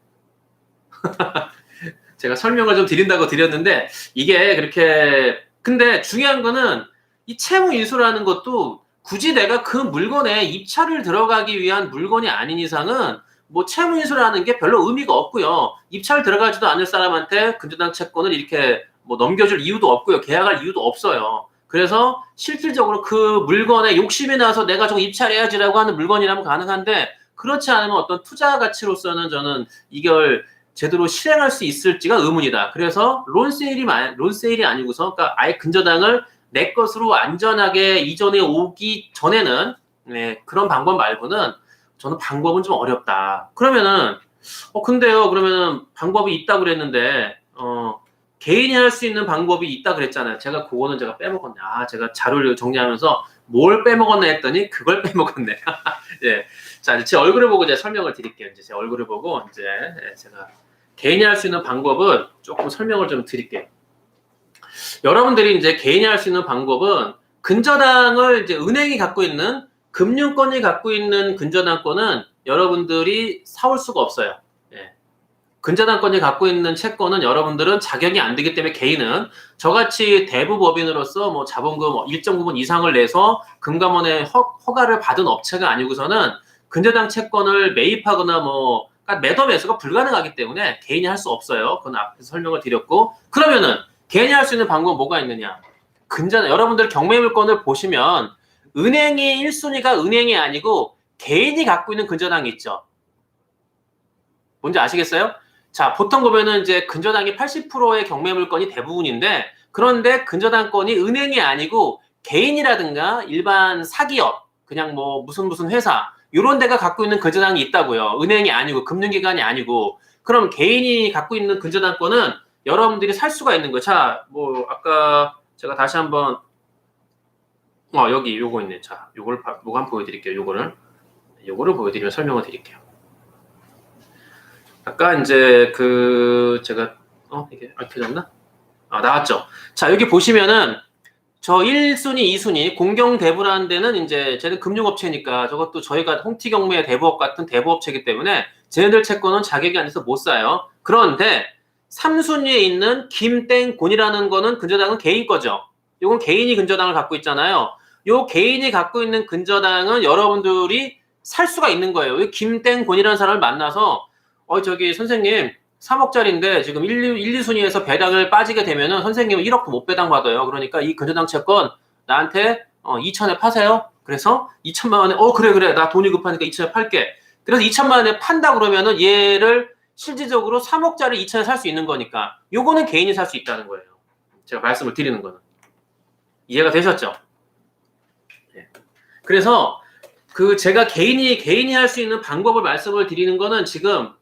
제가 설명을 좀 드린다고 드렸는데 이게 그렇게 근데 중요한 거는 이 채무 인수라는 것도 굳이 내가 그 물건에 입찰을 들어가기 위한 물건이 아닌 이상은 뭐 채무 인수라는 게 별로 의미가 없고요. 입찰 들어가지도 않을 사람한테 근저당 채권을 이렇게 뭐 넘겨줄 이유도 없고요. 계약할 이유도 없어요. 그래서 실질적으로 그 물건에 욕심이 나서 내가 좀 입찰해야지라고 하는 물건이라면 가능한데 그렇지 않으면 어떤 투자 가치로서는 저는 이걸 제대로 실행할 수 있을지가 의문이다. 그래서 론세일이 아니고서 그러니까 아예 근저당을 내 것으로 안전하게 이전에 오기 전에는 네, 그런 방법 말고는 저는 방법은 좀 어렵다. 그러면은 근데요. 그러면은 방법이 있다 그랬는데 개인이 할 수 있는 방법이 있다 그랬잖아요. 제가 그거는 제가 빼먹었네. 제가 자료를 정리하면서 뭘 빼먹었나 했더니 그걸 빼먹었네. 예. 자, 제 얼굴을 보고 제가 설명을 드릴게요. 이제 제 얼굴을 보고 이제 제가 개인이 할 수 있는 방법은 조금 설명을 좀 드릴게요. 여러분들이 이제 개인이 할 수 있는 방법은 근저당을 이제 은행이 갖고 있는 금융권이 갖고 있는 근저당권은 여러분들이 사올 수가 없어요. 예. 근저당권이 갖고 있는 채권은 여러분들은 자격이 안 되기 때문에 개인은 저같이 대부법인으로서 뭐 자본금 일정 부분 이상을 내서 금감원의 허가를 받은 업체가 아니고서는 근저당 채권을 매입하거나 뭐 그러니까 매도 매수가 불가능하기 때문에 개인이 할 수 없어요. 그건 앞에서 설명을 드렸고 그러면은 개인이 할 수 있는 방법은 뭐가 있느냐? 여러분들 경매물건을 보시면 은행이 1순위가 은행이 아니고 개인이 갖고 있는 근저당이 있죠. 뭔지 아시겠어요? 자, 보통 보면은 이제 근저당이 80%의 경매물건이 대부분인데 그런데 근저당권이 은행이 아니고 개인이라든가 일반 사기업, 그냥 뭐 무슨 회사 이런 데가 갖고 있는 근저당이 있다고요. 은행이 아니고 금융기관이 아니고 그럼 개인이 갖고 있는 근저당권은 여러분들이 살 수가 있는 거예요. 자, 뭐 아까 제가 다시 한번 여기 요거 있네. 자, 요거 한번 보여드릴게요. 요거를 보여드리면 설명을 드릴게요. 아까 이제 제가 이게 켜졌나? 나왔죠. 자, 여기 보시면은 저 1순위, 2순위 공경대부라는 데는 이제 쟤는 금융업체니까 저것도 저희가 홍티경매 대부업 같은 대부업체이기 때문에 쟤네들 채권은 자격이 안 돼서 못 사요. 그런데 3순위에 있는 김땡곤이라는 거는 근저당은 개인 거죠. 이건 개인이 근저당을 갖고 있잖아요. 요 개인이 갖고 있는 근저당은 여러분들이 살 수가 있는 거예요. 김땡곤이라는 사람을 만나서 저기 선생님 3억짜리인데 지금 1, 2순위에서 배당을 빠지게 되면은 선생님은 1억도 못 배당받아요. 그러니까 이 근저당 채권 나한테 2천에 파세요. 그래서 2천만 원에 그래 나 돈이 급하니까 2천에 팔게. 그래서 2천만 원에 판다 그러면은 얘를 실질적으로 3억짜리 2천에 살 수 있는 거니까 요거는 개인이 살 수 있다는 거예요. 제가 말씀을 드리는 거는. 이해가 되셨죠? 네. 그래서 제가 개인이 할 수 있는 방법을 말씀을 드리는 거는 지금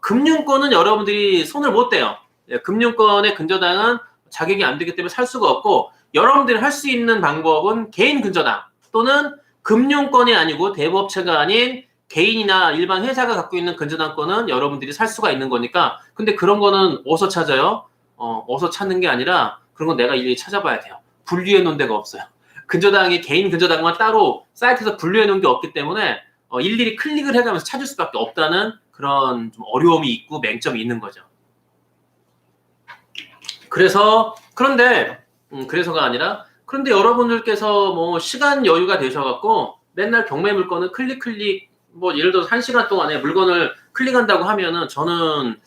금융권은 여러분들이 손을 못 대요. 예, 금융권의 근저당은 자격이 안 되기 때문에 살 수가 없고 여러분들이 할 수 있는 방법은 개인 근저당 또는 금융권이 아니고 대부업체가 아닌 개인이나 일반 회사가 갖고 있는 근저당권은 여러분들이 살 수가 있는 거니까 근데 그런 거는 어디서 찾아요? 어디서 찾는 게 아니라 그런 건 내가 일일이 찾아봐야 돼요. 분류해 놓은 데가 없어요. 근저당이 개인 근저당만 따로 사이트에서 분류해 놓은 게 없기 때문에 일일이 클릭을 해가면서 찾을 수밖에 없다는 그런 좀 어려움이 있고 맹점이 있는 거죠. 그래서가 아니라 그런데 여러분들께서 뭐 시간 여유가 되셔갖고 맨날 경매 물건을 클릭 뭐 예를 들어서 1시간 동안에 물건을 클릭한다고 하면은 저는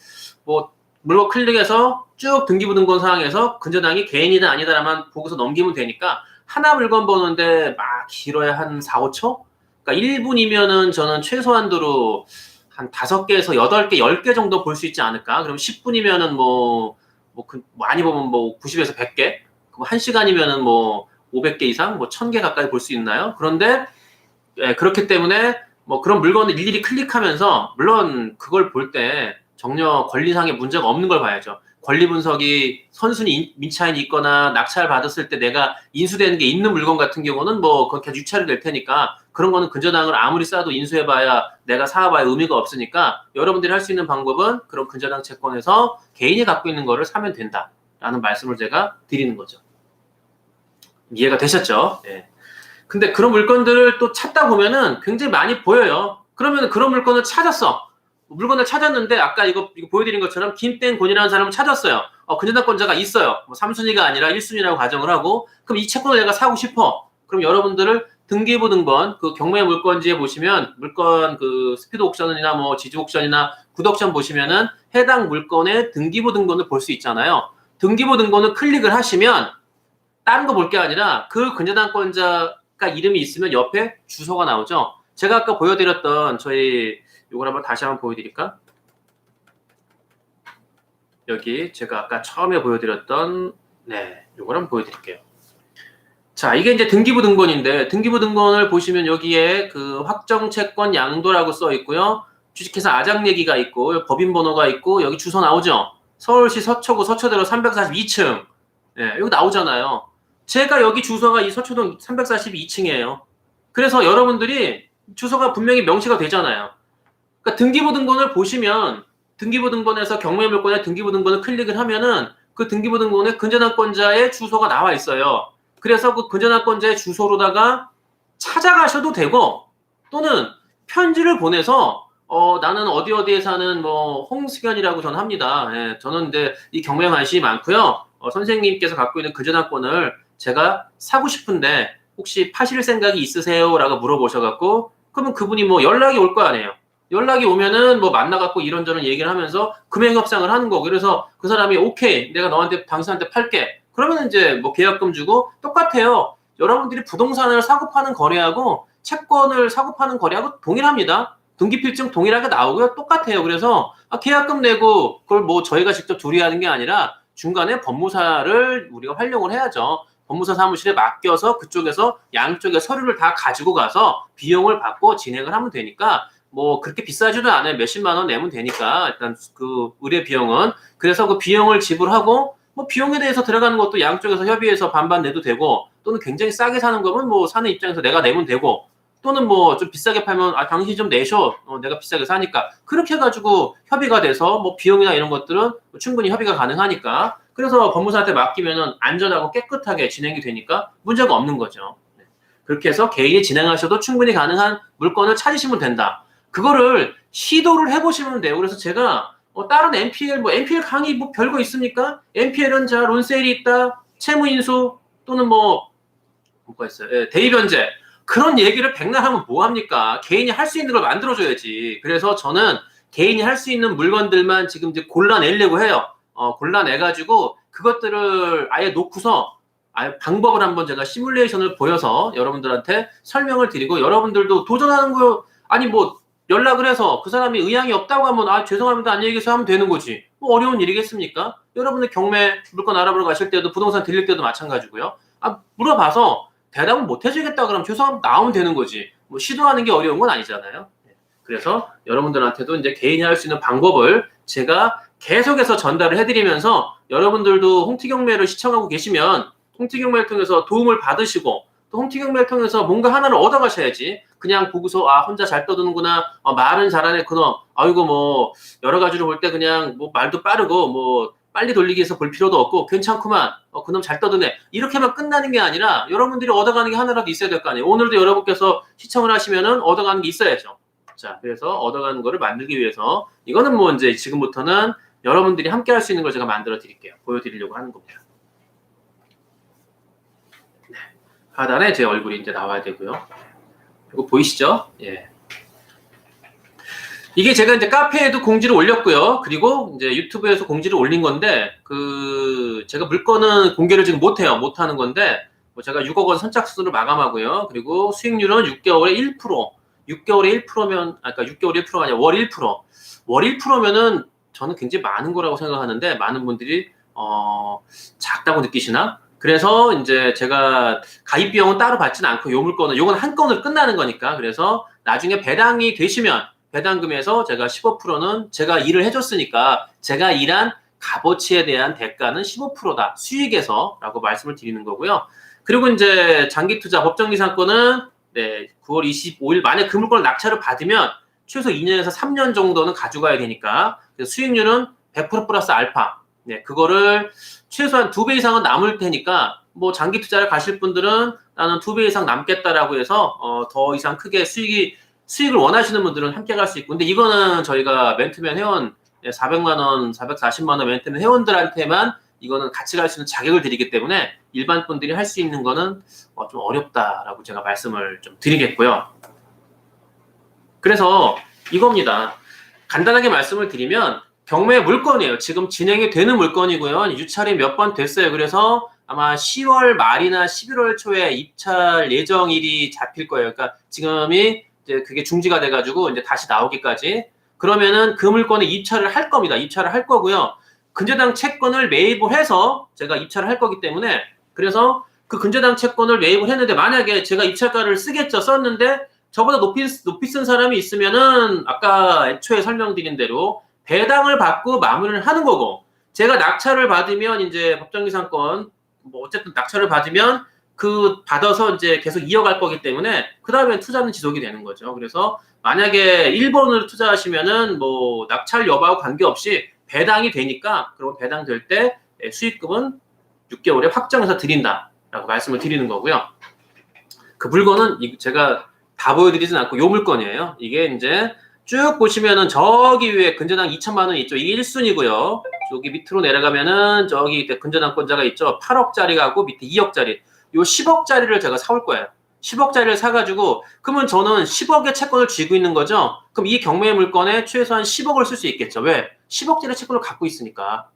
뭐 물건 클릭해서 쭉 등기부등본 사항에서 근저당이 개인이다 아니다라만 보고서 넘기면 되니까 하나 물건 보는데 막 길어야 한 4, 5초? 그러니까 1분이면은 저는 최소한도로 한 5개에서 8개, 10개 정도 볼 수 있지 않을까? 그럼 10분이면은 많이 보면 뭐 90에서 100개? 그럼 1시간이면은 뭐 500개 이상? 뭐 1000개 가까이 볼 수 있나요? 그런데, 예, 그렇기 때문에 뭐 그런 물건을 일일이 클릭하면서, 물론 그걸 볼 때 정녕 권리상의 문제가 없는 걸 봐야죠. 권리 분석이 선순위 민차인이 있거나 낙찰 받았을 때 내가 인수되는 게 있는 물건 같은 경우는 뭐 그렇게 유찰이 될 테니까 그런 거는 근저당을 아무리 쌓아도 인수해봐야 내가 사봐야 의미가 없으니까 여러분들이 할 수 있는 방법은 그런 근저당 채권에서 개인이 갖고 있는 거를 사면 된다라는 말씀을 제가 드리는 거죠. 이해가 되셨죠? 예. 근데 그런 물건들을 또 찾다 보면은 굉장히 많이 보여요. 그러면 그런 물건을 찾았어. 물건을 찾았는데 아까 이거 보여드린 것처럼 김땡곤이라는 사람을 찾았어요. 근저당권자가 있어요. 뭐 3순위가 아니라 1순위라고 가정을 하고 그럼 이 채권을 내가 사고 싶어. 그럼 여러분들을 등기부 등본 그 경매 물건지에 보시면 물건 그 스피드 옥션이나 뭐 지주 옥션이나 굿옥션 보시면은 해당 물건의 등기부 등본을 볼 수 있잖아요. 등기부 등본을 클릭을 하시면 다른 거 볼 게 아니라 그 근저당권자가 이름이 있으면 옆에 주소가 나오죠. 제가 아까 보여드렸던 이걸 한번 다시 한번 보여드릴까? 여기 제가 아까 처음에 보여드렸던 이걸 한번 보여드릴게요. 자, 이게 이제 등기부 등본인데 등기부 등본을 보시면 여기에 그 확정채권 양도라고 써 있고요. 주식회사 아장 얘기가 있고 법인 번호가 있고 여기 주소 나오죠. 서울시 서초구 서초대로 342층. 여기 나오잖아요. 제가 여기 주소가 이 서초동 342층이에요. 그래서 여러분들이 주소가 분명히 명시가 되잖아요. 그러니까 등기부 등본을 보시면 등기부 등본에서 경매물건의 등기부 등본을 클릭을 하면은 그 등기부 등본에 근저당권자의 주소가 나와 있어요. 그래서 그 근저당권자의 주소로다가 찾아가셔도 되고 또는 편지를 보내서 나는 어디에 사는 뭐 홍수견이라고 저는 합니다. 예, 저는 근데 이 경매에 관심이 많고요. 선생님께서 갖고 있는 근저당권을 제가 사고 싶은데 혹시 파실 생각이 있으세요? 라고 물어보셔갖고 그러면 그분이 뭐 연락이 올 거 아니에요. 연락이 오면은 뭐 만나갖고 이런저런 얘기를 하면서 금액 협상을 하는 거고 그래서 그 사람이 오케이 내가 당신한테 팔게 그러면 이제 뭐 계약금 주고 똑같아요. 여러분들이 부동산을 사고 파는 거래하고 채권을 사고 파는 거래하고 동일합니다. 등기필증 동일하게 나오고요. 똑같아요. 그래서 계약금 내고 그걸 뭐 저희가 직접 조리하는 게 아니라 중간에 법무사를 우리가 활용을 해야죠. 법무사 사무실에 맡겨서 그쪽에서 양쪽의 서류를 다 가지고 가서 비용을 받고 진행을 하면 되니까 뭐 그렇게 비싸지도 않아요. 몇십만 원 내면 되니까 일단 그 의뢰 비용은 그래서 그 비용을 지불하고 뭐 비용에 대해서 들어가는 것도 양쪽에서 협의해서 반반 내도 되고 또는 굉장히 싸게 사는 거면 뭐 사는 입장에서 내가 내면 되고 또는 뭐 좀 비싸게 팔면 당신이 좀 내셔 내가 비싸게 사니까 그렇게 해가지고 협의가 돼서 뭐 비용이나 이런 것들은 충분히 협의가 가능하니까 그래서 법무사한테 맡기면은 안전하고 깨끗하게 진행이 되니까 문제가 없는 거죠. 그렇게 해서 개인이 진행하셔도 충분히 가능한 물건을 찾으시면 된다. 그거를 시도를 해보시면 돼요. 그래서 제가 다른 NPL, NPL 강의 뭐 별거 있습니까? NPL은 자, 론세일이 있다, 채무인수, 또는 뭐가 있어요? 예, 대입변제. 그런 얘기를 백날 하면 뭐합니까? 개인이 할 수 있는 걸 만들어줘야지. 그래서 저는 개인이 할 수 있는 물건들만 지금 이제 골라내려고 해요. 골라내가지고 그것들을 아예 놓고서 아예 방법을 한번 제가 시뮬레이션을 보여서 여러분들한테 설명을 드리고 여러분들도 도전하는 거, 아니 뭐 연락을 해서 그 사람이 의향이 없다고 하면 죄송합니다 안녕히 계세요 하면 되는 거지. 뭐 어려운 일이겠습니까? 여러분들 경매 물건 알아보러 가실 때도 부동산 들릴 때도 마찬가지고요. 물어봐서 대답을 못 해주겠다 그러면 죄송합니다 나오면 되는 거지. 뭐 시도하는 게 어려운 건 아니잖아요. 그래서 여러분들한테도 이제 개인이 할 수 있는 방법을 제가 계속해서 전달을 해드리면서 여러분들도 홍티경매를 시청하고 계시면 홍티경매를 통해서 도움을 받으시고 또 홍티경매를 통해서 뭔가 하나를 얻어가셔야지 그냥 보고서 혼자 잘 떠드는구나 말은 잘하네 그놈 아이고 뭐 여러 가지로 볼 때 그냥 뭐 말도 빠르고 뭐 빨리 돌리기 위해서 볼 필요도 없고 괜찮구만 그놈 잘 떠드네 이렇게만 끝나는 게 아니라 여러분들이 얻어가는 게 하나라도 있어야 될 거 아니에요. 오늘도 여러분께서 시청을 하시면은 얻어가는 게 있어야죠. 자, 그래서 얻어가는 거를 만들기 위해서 이거는 뭐 이제 지금부터는 여러분들이 함께 할 수 있는 걸 제가 만들어 드릴게요. 보여드리려고 하는 겁니다. 네. 하단에 제 얼굴이 이제 나와야 되고요. 이거 보이시죠? 예. 이게 제가 이제 카페에도 공지를 올렸고요. 그리고 이제 유튜브에서 공지를 올린 건데, 제가 물건은 공개를 지금 못해요. 못하는 건데, 뭐 제가 6억 원 선착순으로 마감하고요. 그리고 수익률은 6개월에 1%. 6개월에 1%면, 그러니까 6개월에 1%가 아니라 월 1%. 월 1%면은 저는 굉장히 많은 거라고 생각하는데, 많은 분들이, 작다고 느끼시나? 그래서 이제 제가 가입 비용은 따로 받지는 않고 요 물건은, 요건 한 건으로 끝나는 거니까. 그래서 나중에 배당이 되시면, 배당금에서 제가 15%는 제가 일을 해줬으니까 제가 일한 값어치에 대한 대가는 15%다. 수익에서 라고 말씀을 드리는 거고요. 그리고 이제 장기 투자 법정기상권은 네, 9월 25일 만에 그 물건을 낙찰을 받으면 최소 2년에서 3년 정도는 가져가야 되니까 수익률은 100% 플러스 알파. 네, 그거를 최소한 2배 이상은 남을 테니까 뭐 장기 투자를 가실 분들은 나는 2배 이상 남겠다라고 해서 더 이상 크게 수익을 원하시는 분들은 함께 갈 수 있고, 근데 이거는 저희가 맨투맨 회원 400만 원, 440만 원 맨투맨 회원들한테만 이거는 같이 갈 수 있는 자격을 드리기 때문에 일반 분들이 할 수 있는 거는 좀 어렵다라고 제가 말씀을 좀 드리겠고요. 그래서 이겁니다. 간단하게 말씀을 드리면 경매 물건이에요. 지금 진행이 되는 물건이고요. 유찰이 몇 번 됐어요. 그래서 아마 10월 말이나 11월 초에 입찰 예정일이 잡힐 거예요. 그러니까 지금이 이제 그게 중지가 돼가지고 이제 다시 나오기까지. 그러면은 그 물건에 입찰을 할 겁니다. 입찰을 할 거고요. 근저당 채권을 매입을 해서 제가 입찰을 할 거기 때문에, 그래서 그 근저당 채권을 매입을 했는데 만약에 제가 입찰가를 쓰겠죠. 썼는데 저보다 높이 쓴 사람이 있으면은 아까 애초에 설명드린 대로 배당을 받고 마무리를 하는 거고, 제가 낙찰을 받으면 이제 법정기상권 뭐 어쨌든 낙찰을 받으면 받아서 이제 계속 이어갈 거기 때문에 그 다음에 투자는 지속이 되는 거죠. 그래서 만약에 1번으로 투자하시면은 뭐 낙찰 여부하고 관계없이 배당이 되니까, 그리고 배당될 때 수익금은 6개월에 확정해서 드린다라고 말씀을 드리는 거고요. 그 물건은 제가 다 보여드리진 않고 요 물건이에요. 이게 이제 쭉 보시면은 저기 위에 근저당 2천만 원 있죠. 이게 1순위고요. 저기 밑으로 내려가면은 저기 근저당권자가 있죠. 8억짜리 가고 밑에 2억짜리. 요 10억짜리를 제가 사올 거예요. 10억짜리를 사가지고, 그러면 저는 10억의 채권을 쥐고 있는 거죠. 그럼 이 경매 물건에 최소한 10억을 쓸 수 있겠죠. 왜? 10억짜리 채권을 갖고 있으니까.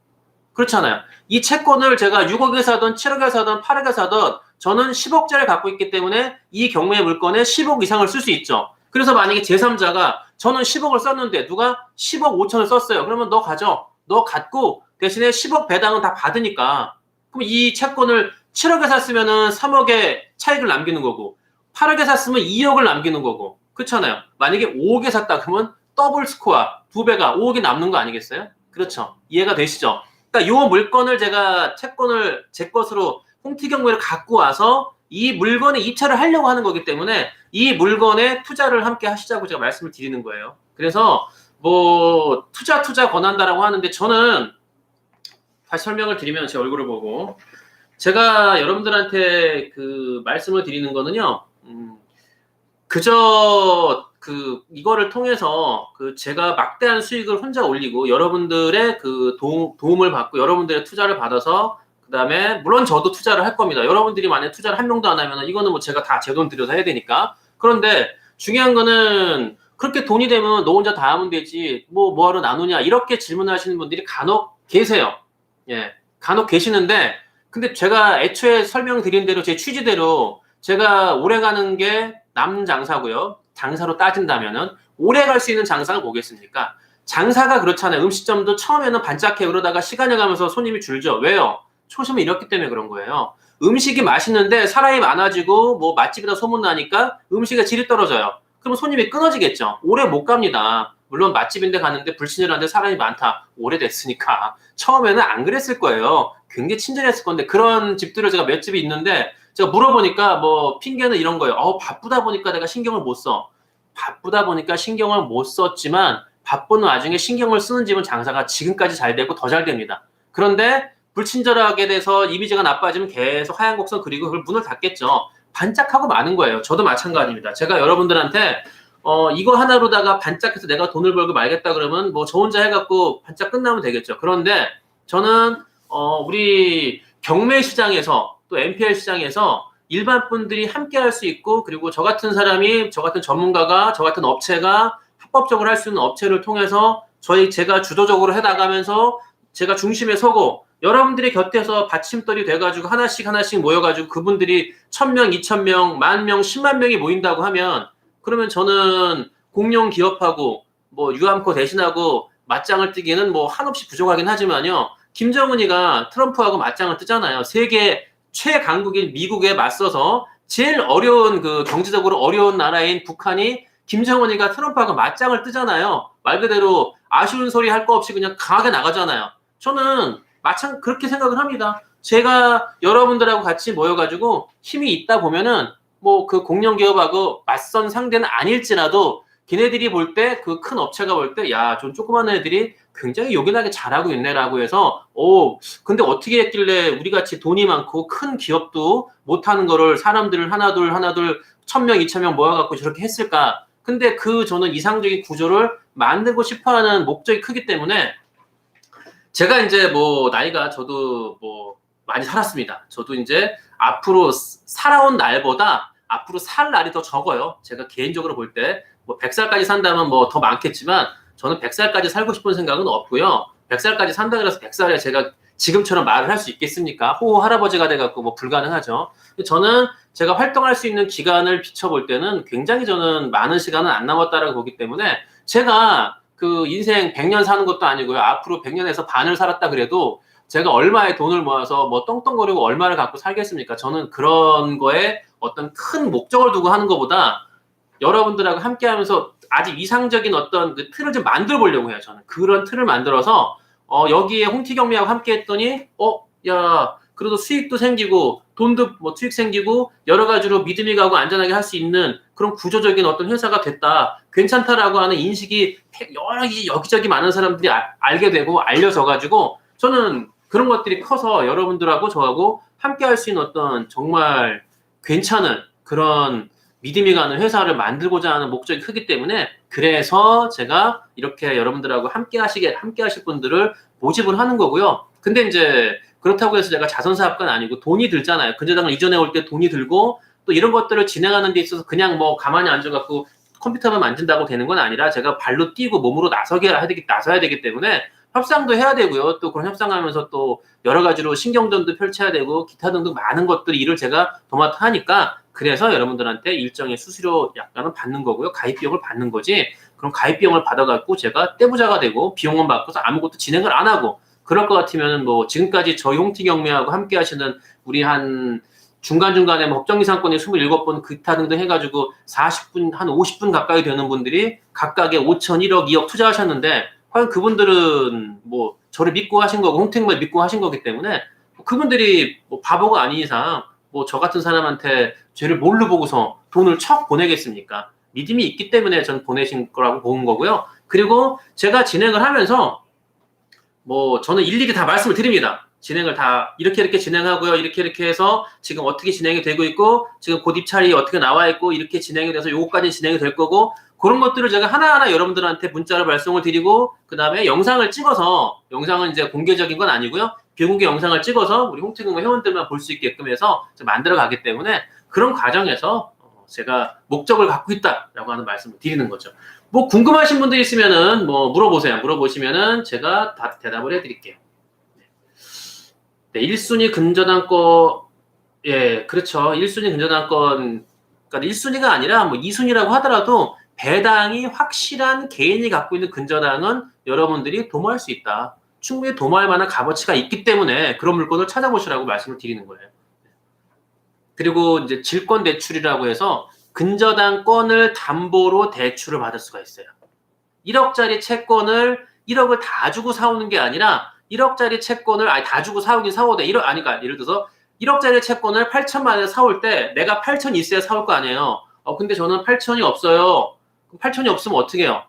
그렇잖아요. 이 채권을 제가 6억에 사든 7억에 사든 8억에 사든 저는 10억짜리 갖고 있기 때문에 이 경매 물건에 10억 이상을 쓸 수 있죠. 그래서 만약에 제3자가 저는 10억을 썼는데 누가 10억 5천을 썼어요. 그러면 너 가져. 너 갖고 대신에 10억 배당은 다 받으니까. 그럼 이 채권을 7억에 샀으면은 3억의 차익을 남기는 거고, 8억에 샀으면 2억을 남기는 거고. 그렇잖아요. 만약에 5억에 샀다 그러면 더블 스코어, 2배가 5억이 남는 거 아니겠어요? 그렇죠. 이해가 되시죠? 그러니까 요 물건을 제가 채권을 제 것으로 홍티경매를 갖고 와서 이 물건에 입찰을 하려고 하는 거기 때문에 이 물건에 투자를 함께 하시자고 제가 말씀을 드리는 거예요. 그래서 뭐 투자 권한다라고 하는데, 저는 다시 설명을 드리면 제 얼굴을 보고 제가 여러분들한테 말씀을 드리는 거는요, 그저 이거를 통해서 제가 막대한 수익을 혼자 올리고 여러분들의 도움을 받고 여러분들의 투자를 받아서, 그 다음에 물론 저도 투자를 할 겁니다. 여러분들이 만약 투자를 한 명도 안 하면 이거는 뭐 제가 다 제 돈 들여서 해야 되니까. 그런데 중요한 거는 그렇게 돈이 되면 너 혼자 다 하면 되지 뭐하러 나누냐 이렇게 질문하시는 분들이 간혹 계세요. 예, 간혹 계시는데, 근데 제가 애초에 설명드린 대로 제 취지대로 제가 오래 가는 게 남 장사고요. 장사로 따진다면은 오래 갈 수 있는 장사가 뭐겠습니까? 장사가 그렇잖아요. 음식점도 처음에는 반짝해, 그러다가 시간이 가면서 손님이 줄죠. 왜요? 초심을 잃었기 때문에 그런 거예요. 음식이 맛있는데 사람이 많아지고 뭐 맛집이다 소문나니까 음식의 질이 떨어져요. 그럼 손님이 끊어지겠죠. 오래 못 갑니다. 물론 맛집인데 갔는데 불친절한데 사람이 많다. 오래됐으니까. 처음에는 안 그랬을 거예요. 굉장히 친절했을 건데, 그런 집들을 제가 몇 집이 있는데 제가 물어보니까 뭐 핑계는 이런 거예요. 바쁘다 보니까 내가 신경을 못 써. 바쁘다 보니까 신경을 못 썼지만 바쁜 와중에 신경을 쓰는 집은 장사가 지금까지 잘 되고 더 잘 됩니다. 그런데 불친절하게 돼서 이미지가 나빠지면 계속 하얀 곡선 그리고 그걸 문을 닫겠죠. 반짝하고 마는 거예요. 저도 마찬가지입니다. 제가 여러분들한테 이거 하나로다가 반짝해서 내가 돈을 벌고 말겠다 그러면 뭐 저 혼자 해갖고 반짝 끝나면 되겠죠. 그런데 저는 우리 경매 시장에서 또 MPL 시장에서 일반 분들이 함께 할 수 있고, 그리고 저 같은 사람이, 저 같은 전문가가, 저 같은 업체가 합법적으로 할 수 있는 업체를 통해서 제가 주도적으로 해나가면서 제가 중심에 서고 여러분들이 곁에서 받침돌이 돼가지고 하나씩 모여가지고 그분들이 1000명, 2000명, 10,000명, 10만 명이 모인다고 하면 그러면 저는 공룡 기업하고 뭐 유암코 대신하고 맞짱을 뜨기는 뭐 한없이 부족하긴 하지만요. 김정은이가 트럼프하고 맞짱을 뜨잖아요. 세계 최강국인 미국에 맞서서 제일 어려운 그 경제적으로 어려운 나라인 북한이 김정은이가 트럼프하고 맞짱을 뜨잖아요. 말 그대로 아쉬운 소리 할 거 없이 그냥 강하게 나가잖아요. 저는 마찬 그렇게 생각을 합니다. 제가 여러분들하고 같이 모여가지고 힘이 있다 보면은 뭐 그 공룡 기업하고 맞선 상대는 아닐지라도 걔네들이 볼 때 그 큰 업체가 볼 때 야, 좀 조그만 애들이 굉장히 요긴하게 잘하고 있네라고 해서 근데 어떻게 했길래 우리 같이 돈이 많고 큰 기업도 못하는 거를 사람들을 하나둘 1000명, 2000명 모아갖고 저렇게 했을까? 근데 저는 이상적인 구조를 만들고 싶어하는 목적이 크기 때문에 제가 이제 뭐 나이가 저도 뭐 많이 살았습니다. 저도 이제 앞으로 살아온 날보다 앞으로 살 날이 더 적어요. 제가 개인적으로 볼 때 뭐 100살까지 산다면 뭐 더 많겠지만 저는 100살까지 살고 싶은 생각은 없고요. 100살까지 산다 그래서 100살에 제가 지금처럼 말을 할 수 있겠습니까? 호호 할아버지가 돼갖고 뭐 불가능하죠. 저는 제가 활동할 수 있는 기간을 비춰볼 때는 굉장히 저는 많은 시간은 안 남았다라고 보기 때문에 제가 그 인생 100년 사는 것도 아니고요. 앞으로 100년에서 반을 살았다 그래도 제가 얼마의 돈을 모아서 뭐 떵떵거리고 얼마를 갖고 살겠습니까? 저는 그런 거에 어떤 큰 목적을 두고 하는 것보다 여러분들하고 함께 하면서 아직 이상적인 어떤 그 틀을 좀 만들어 보려고 해요. 저는 그런 틀을 만들어서 여기에 홍티경미하고 함께 했더니 야, 그래도 수익도 생기고 돈도 뭐 투입 생기고 여러 가지로 믿음이 가고 안전하게 할 수 있는 그런 구조적인 어떤 회사가 됐다. 괜찮다라고 하는 인식이 여기저기 많은 사람들이 알게 되고 알려져 가지고 저는 그런 것들이 커서 여러분들하고 저하고 함께 할 수 있는 어떤 정말 괜찮은 그런 믿음이 가는 회사를 만들고자 하는 목적이 크기 때문에 그래서 제가 이렇게 여러분들하고 함께 하실 분들을 모집을 하는 거고요. 근데 이제 그렇다고 해서 제가 자선사업가는 아니고 돈이 들잖아요. 근저당을 이전해 올 때 돈이 들고 또 이런 것들을 진행하는 데 있어서 그냥 뭐 가만히 앉아갖고 컴퓨터만 만진다고 되는 건 아니라 제가 발로 뛰고 몸으로 나서야 되기 때문에 협상도 해야 되고요. 또 그런 협상하면서 또 여러 가지로 신경전도 펼쳐야 되고 기타 등등 많은 것들이 일을 제가 도맡아 하니까 그래서 여러분들한테 일정의 수수료 약간은 받는 거고요. 가입 비용을 받는 거지. 그럼 가입 비용을 받아갖고 제가 떼부자가 되고 비용만 받고서 아무것도 진행을 안 하고 그럴 것 같으면 뭐 지금까지 저희 홍티경매하고 함께 하시는 우리 한 중간중간에 뭐 법정이상권이 27번 기타 등등 해가지고 40분, 한 50분 가까이 되는 분들이 각각의 5천, 1억, 2억 투자하셨는데 과연 그분들은 뭐 저를 믿고 하신 거고 홍택만 믿고 하신 거기 때문에 그분들이 뭐 바보가 아닌 이상 뭐 저 같은 사람한테 죄를 뭘로 보고서 돈을 척 보내겠습니까? 믿음이 있기 때문에 전 보내신 거라고 보는 거고요. 그리고 제가 진행을 하면서 뭐 저는 일일이 다 말씀을 드립니다. 진행을 다 이렇게 진행하고요. 이렇게 해서 지금 어떻게 진행이 되고 있고 지금 곧 입찰이 어떻게 나와 있고 이렇게 진행이 돼서 요거까지 진행이 될 거고 그런 것들을 제가 하나하나 여러분들한테 문자로 발송을 드리고 그 다음에 영상을 찍어서 영상은 이제 공개적인 건 아니고요. 비공개 영상을 찍어서 우리 홍티경매 회원들만 볼 수 있게끔 해서 만들어 가기 때문에 그런 과정에서 제가 목적을 갖고 있다라고 하는 말씀을 드리는 거죠. 뭐 궁금하신 분들 있으면은 뭐 물어보세요. 물어보시면은 제가 다 대답을 해드릴게요. 네, 1순위 근저당권, 예, 그렇죠. 1순위 근저당권, 그러니까 1순위가 아니라 뭐 2순위라고 하더라도 배당이 확실한 개인이 갖고 있는 근저당은 여러분들이 도모할 수 있다. 충분히 도모할 만한 값어치가 있기 때문에 그런 물건을 찾아보시라고 말씀을 드리는 거예요. 그리고 이제 질권 대출이라고 해서 근저당권을 담보로 대출을 받을 수가 있어요. 1억짜리 채권을 1억을 다 주고 사오는 게 아니라 1억짜리 채권을 다 주고 사오긴 사오되 그러니까 예를 들어서 1억짜리 채권을 8천만 원에 사올 때 내가 8천 있어야 사올 거 아니에요. 근데 저는 8천이 없어요. 8천이 없으면 어떻게 해요?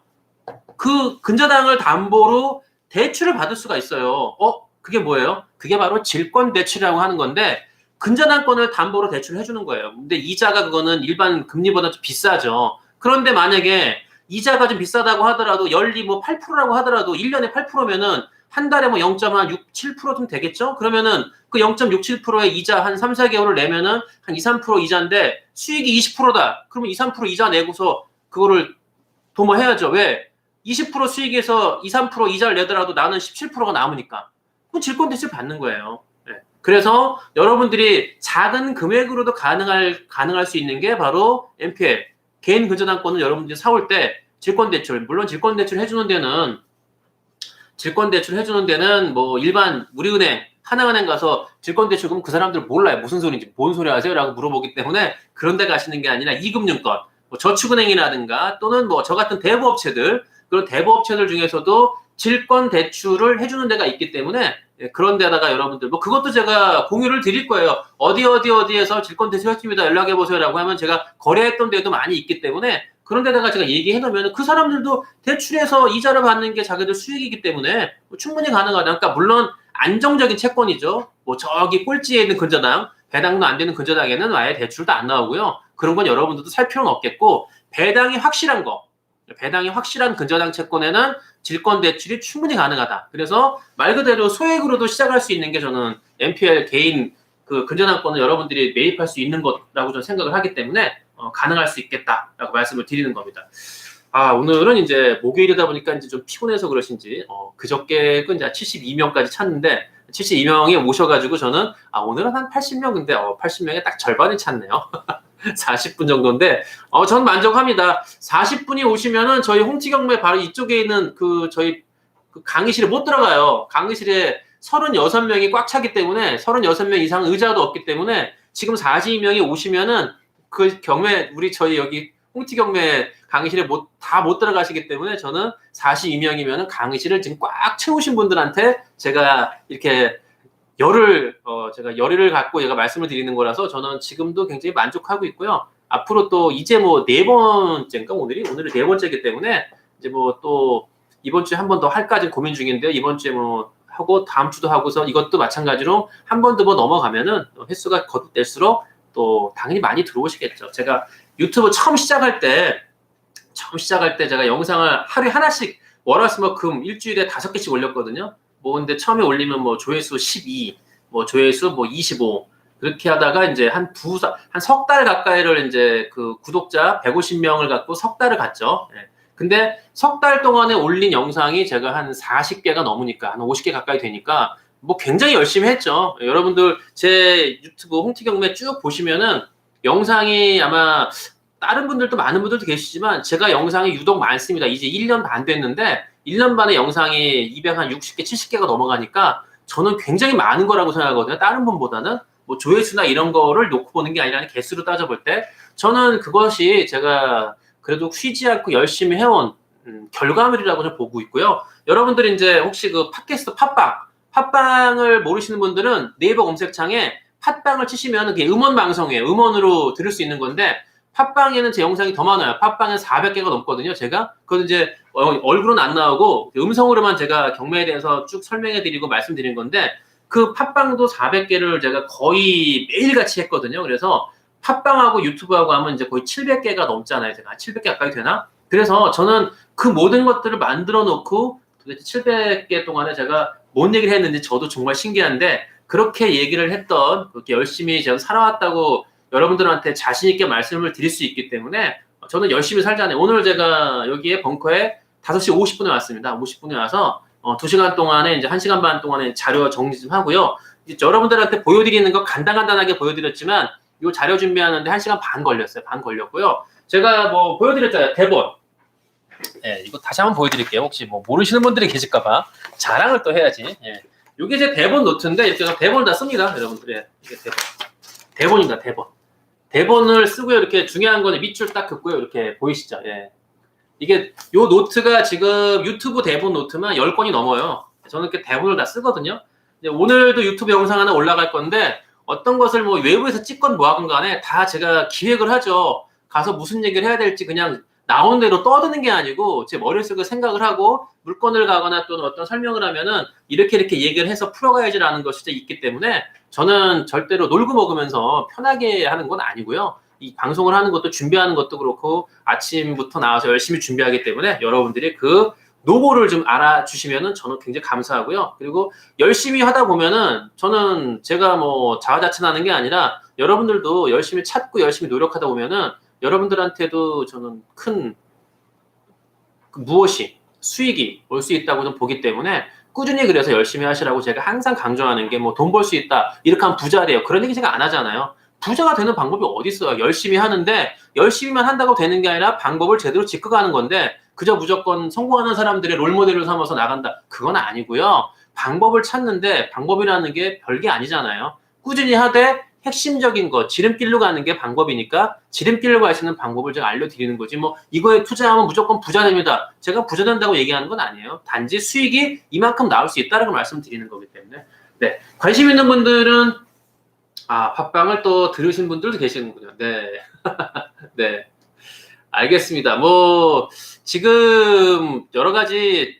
그 근저당을 담보로 대출을 받을 수가 있어요. 그게 뭐예요? 그게 바로 질권 대출이라고 하는 건데 근저당권을 담보로 대출을 해주는 거예요. 근데 이자가 그거는 일반 금리보다 좀 비싸죠. 그런데 만약에 이자가 좀 비싸다고 하더라도 연리 뭐 8%라고 하더라도 1년에 8%면은 한 달에 뭐 0.67%좀 되겠죠? 그러면은 그 0.67%의 이자 한 3, 4개월을 내면은 한 2, 3% 이자인데 수익이 20%다. 그러면 2, 3% 이자 내고서 그거를 도모해야죠. 왜? 20% 수익에서 2, 3% 이자를 내더라도 나는 17%가 남으니까. 그럼 질권대출 받는 거예요. 네. 그래서 여러분들이 작은 금액으로도 가능할 수 있는 게 바로 NPL, 개인 근저당권을 여러분들이 사올 때 질권대출, 물론 질권대출 해주는 데는 뭐 일반 우리은행, 하나은행 가서 질권대출 그럼 그 사람들 몰라요. 무슨 소리인지, 뭔 소리 하세요? 라고 물어보기 때문에 그런 데 가시는 게 아니라 이금융권, 뭐 저축은행이라든가 또는 뭐 저 같은 대부업체들, 그런 대부업체들 중에서도 질권대출을 해주는 데가 있기 때문에 그런 데다가 여러분들 뭐 그것도 제가 공유를 드릴 거예요. 어디에서 질권대출 했습니다. 연락해보세요 라고 하면 제가 거래했던 데도 많이 있기 때문에 그런 데다가 제가 얘기해 놓으면 그 사람들도 대출해서 이자를 받는 게 자기들 수익이기 때문에 충분히 가능하다. 그러니까 물론 안정적인 채권이죠. 뭐 저기 꼴찌에 있는 근저당, 배당도 안 되는 근저당에는 아예 대출도 안 나오고요. 그런 건 여러분들도 살 필요는 없겠고 배당이 확실한 근저당 채권에는 질권 대출이 충분히 가능하다. 그래서 말 그대로 소액으로도 시작할 수 있는 게 저는 NPL 개인 그 근저당권을 여러분들이 매입할 수 있는 것라고 저는 생각을 하기 때문에 가능할 수 있겠다라고 말씀을 드리는 겁니다. 오늘은 이제 목요일이다 보니까 이제 좀 피곤해서 그러신지 그저께 이제 72명까지 찼는데 72명이 오셔가지고 저는 오늘은 한 80명 근데 80명에 딱 절반이 찼네요. 40분 정도인데 전 만족합니다. 40분이 오시면은 저희 홍치경매 바로 이쪽에 있는 저희 강의실에 못 들어가요. 강의실에 36명이 꽉 차기 때문에 36명 이상 의자도 없기 때문에 지금 42명이 오시면은 그 경매 저희 여기 홍치경매 강의실에 다 못 들어가시기 때문에 저는 42명이면은 강의실을 지금 꽉 채우신 분들한테 제가 이렇게 제가 열의를 갖고 얘가 말씀을 드리는 거라서 저는 지금도 굉장히 만족하고 있고요. 앞으로 또 이제 뭐 4번째인가 오늘이 4번째이기 때문에 이제 뭐 또 이번 주에 한 번 더 할까 지금 고민 중인데요. 이번 주에 뭐 하고 다음 주도 하고서 이것도 마찬가지로 한 번 더 뭐 넘어가면은 횟수가 거듭될수록 또 당연히 많이 들어오시겠죠. 제가 유튜브 처음 시작할 때 제가 영상을 하루에 하나씩 월화수목금 일주일에 5개씩 올렸거든요. 뭐 근데 처음에 올리면 뭐 조회수 12, 뭐 조회수 뭐 25 그렇게 하다가 이제 한 석 달 가까이를 이제 그 구독자 150명을 갖고 석 달을 갔죠. 근데 석 달 동안에 올린 영상이 제가 한 40개가 넘으니까 한 50개 가까이 되니까 뭐 굉장히 열심히 했죠. 여러분들 제 유튜브 홍티경매 쭉 보시면은 영상이 아마 다른 분들도 많은 분들도 계시지만 제가 영상이 유독 많습니다. 이제 1년 반 됐는데 1년 반에 영상이 260개, 70개가 넘어가니까 저는 굉장히 많은 거라고 생각하거든요. 다른 분보다는 뭐 조회수나 이런 거를 놓고 보는 게 아니라 개수로 따져볼 때 저는 그것이 제가 그래도 쉬지 않고 열심히 해온 결과물이라고 좀 보고 있고요. 여러분들이 이제 혹시 그 팟캐스트 팟빵을 모르시는 분들은 네이버 검색창에 팟빵을 치시면 그게 음원 방송이에요. 음원으로 들을 수 있는 건데 팟빵에는 제 영상이 더 많아요. 팟빵은 400개가 넘거든요. 제가 그건 이제 얼굴은 안 나오고 음성으로만 제가 경매에 대해서 쭉 설명해드리고 말씀드린 건데 그 팟빵도 400개를 제가 거의 매일같이 했거든요. 그래서 팟빵하고 유튜브하고 하면 이제 거의 700개가 넘잖아요. 제가 700개 가까이 되나? 그래서 저는 그 모든 것들을 만들어 놓고 도대체 700개 동안에 제가 뭔 얘기를 했는지 저도 정말 신기한데 그렇게 얘기를 했던 그렇게 열심히 제가 살아왔다고 여러분들한테 자신있게 말씀을 드릴 수 있기 때문에 저는 열심히 살잖아요. 오늘 제가 여기에 벙커에 5시 50분에 왔습니다. 50분에 와서 2시간 동안에 이제 1시간 반 동안에 자료 정리 좀 하고요. 이제 여러분들한테 보여드리는 거 간단하게 보여드렸지만 이 자료 준비하는데 1시간 반 걸렸어요. 반 걸렸고요. 제가 뭐 보여드렸잖아요. 대본. 예, 이거 다시 한번 보여드릴게요. 혹시 뭐 모르시는 분들이 계실까봐 자랑을 또 해야지. 예. 이게 제 대본 노트인데 이렇게 대본을 다 씁니다. 여러분들. 예, 이게 대본입니다. 대본을 쓰고요. 이렇게 중요한 거는 밑줄 딱 긋고요. 이렇게 보이시죠? 예. 이게 요 노트가 지금 유튜브 대본 노트만 10건이 넘어요. 저는 이렇게 대본을 다 쓰거든요. 오늘도 유튜브 영상 하나 올라갈 건데 어떤 것을 뭐 외부에서 찍건 뭐하건 간에 다 제가 기획을 하죠. 가서 무슨 얘기를 해야 될지 그냥 나온 대로 떠드는 게 아니고 제 머릿속에 생각을 하고 물건을 가거나 또는 어떤 설명을 하면은 이렇게 얘기를 해서 풀어가야지라는 것이 있기 때문에 저는 절대로 놀고 먹으면서 편하게 하는 건 아니고요. 이 방송을 하는 것도 준비하는 것도 그렇고 아침부터 나와서 열심히 준비하기 때문에 여러분들이 그 노고를 좀 알아주시면은 저는 굉장히 감사하고요. 그리고 열심히 하다 보면은 저는 제가 뭐 자화자찬하는 게 아니라 여러분들도 열심히 찾고 열심히 노력하다 보면은 여러분들한테도 저는 큰 그 무엇이 수익이 올 수 있다고 좀 보기 때문에 꾸준히 그래서 열심히 하시라고 제가 항상 강조하는 게 뭐 돈 벌 수 있다 이렇게 하면 부자 돼요 그런 얘기 제가 안 하잖아요. 부자가 되는 방법이 어디 있어요. 열심히 하는데 열심히만 한다고 되는 게 아니라 방법을 제대로 짚어가는 건데 그저 무조건 성공하는 사람들의 롤모델을 삼아서 나간다 그건 아니고요. 방법을 찾는데 방법이라는 게 별게 아니잖아요. 꾸준히 하되 핵심적인 거 지름길로 가는 게 방법이니까 지름길로 갈 수 있는 방법을 제가 알려드리는 거지 뭐 이거에 투자하면 무조건 부자 됩니다. 제가 부자 된다고 얘기하는 건 아니에요. 단지 수익이 이만큼 나올 수 있다는 걸 말씀드리는 거기 때문에 네 관심 있는 분들은 팟빵을 또 들으신 분들도 계시는군요. 네. 네. 알겠습니다. 뭐 지금 여러 가지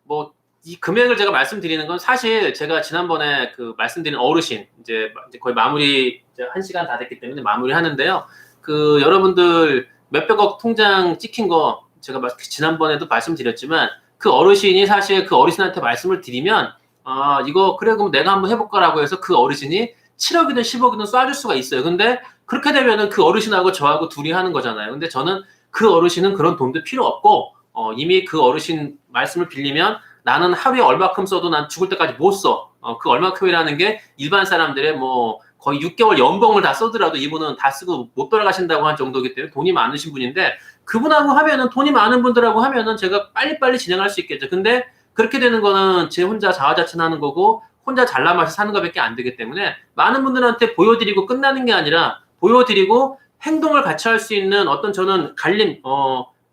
뭐 이 금액을 제가 말씀드리는 건 사실 제가 지난번에 그 말씀드린 어르신 이제 거의 마무리 이제 1시간 다 됐기 때문에 마무리하는데요. 그 여러분들 몇백억 통장 찍힌 거 제가 지난번에도 말씀드렸지만 그 어르신이 사실 그 어르신한테 말씀을 드리면 이거 그래 그럼 내가 한번 해볼까라고 해서 그 어르신이 7억이든 10억이든 쏴줄 수가 있어요. 근데 그렇게 되면은 그 어르신하고 저하고 둘이 하는 거잖아요. 근데 저는 그 어르신은 그런 돈도 필요 없고 이미 그 어르신 말씀을 빌리면 나는 하루에 얼마큼 써도 난 죽을 때까지 못 써. 그 얼마큼이라는 게 일반 사람들의 뭐 거의 6개월 연봉을 다 써더라도 이분은 다 쓰고 못 돌아가신다고 한 정도이기 때문에 돈이 많으신 분인데 그분하고 하면은 돈이 많은 분들하고 하면은 제가 빨리빨리 진행할 수 있겠죠. 근데 그렇게 되는 거는 제 혼자 자화자찬하는 거고 혼자 잘난 맛이 사는 것밖에 안 되기 때문에 많은 분들한테 보여드리고 끝나는 게 아니라 보여드리고 행동을 같이 할 수 있는 어떤 저는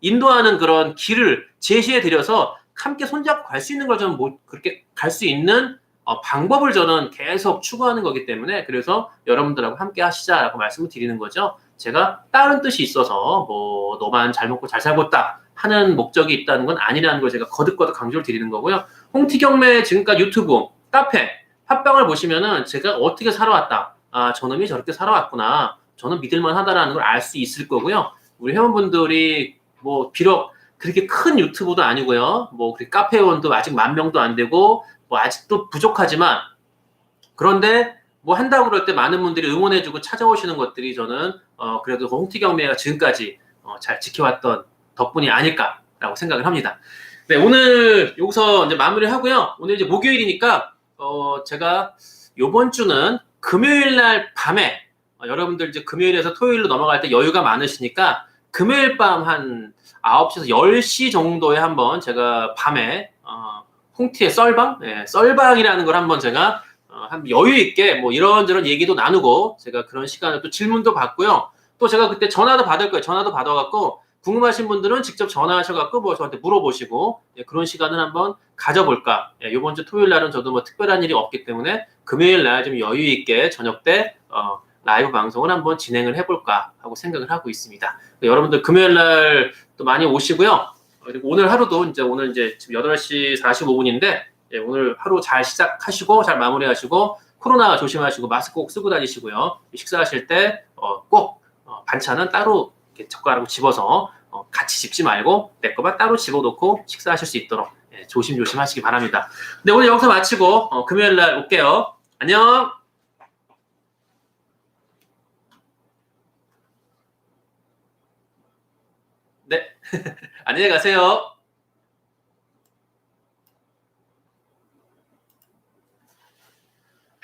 인도하는 그런 길을 제시해 드려서 함께 손잡고 갈 수 있는 걸 저는 뭐 그렇게 갈 수 있는 방법을 저는 계속 추구하는 거기 때문에 그래서 여러분들하고 함께 하시자라고 말씀을 드리는 거죠. 제가 다른 뜻이 있어서 뭐 너만 잘 먹고 잘 살고 있다 하는 목적이 있다는 건 아니라는 걸 제가 거듭거듭 강조를 드리는 거고요. 홍티경매 지금까지 유튜브, 카페, 팟빵을 보시면은 제가 어떻게 살아왔다. 저놈이 저렇게 살아왔구나. 저는 믿을만 하다라는 걸 알 수 있을 거고요. 우리 회원분들이 뭐 비록 그렇게 큰 유튜브도 아니고요. 뭐 카페 회원도 아직 10,000명도 안 되고 뭐 아직도 부족하지만 그런데 뭐 한다고 그럴 때 많은 분들이 응원해주고 찾아오시는 것들이 저는 그래도 홍티경매가 지금까지 잘 지켜왔던 덕분이 아닐까라고 생각을 합니다. 네, 오늘 여기서 이제 마무리하고요. 오늘 이제 목요일이니까 제가 요번 주는 금요일 날 밤에 여러분들 이제 금요일에서 토요일로 넘어갈 때 여유가 많으시니까 금요일 밤 한 9시에서 10시 정도에 한번 제가 밤에 홍티의 썰방? 네, 썰방이라는 걸 한번 제가 한 여유 있게 뭐 이런저런 얘기도 나누고 제가 그런 시간을 또 질문도 받고요. 또 제가 그때 전화도 받을 거예요. 전화도 받아갖고 궁금하신 분들은 직접 전화하셔갖고 뭐 저한테 물어보시고 그런 시간을 한번 가져볼까. 이번 주 토요일 날은 저도 뭐 특별한 일이 없기 때문에 금요일 날 좀 여유 있게 저녁 때 라이브 방송을 한번 진행을 해볼까 하고 생각을 하고 있습니다. 여러분들 금요일 날 또 많이 오시고요. 그리고 오늘 하루도 오늘 지금 8시 45분인데 오늘 하루 잘 시작하시고 잘 마무리하시고 코로나 조심하시고 마스크 꼭 쓰고 다니시고요. 식사하실 때 꼭 반찬은 따로 이렇게 젓가락으로 집어서 같이 집지 말고 내 거만 따로 집어놓고 식사하실 수 있도록 조심조심 하시기 바랍니다. 네, 오늘 여기서 마치고 금요일 날 올게요. 안녕. 네. 안녕히 가세요.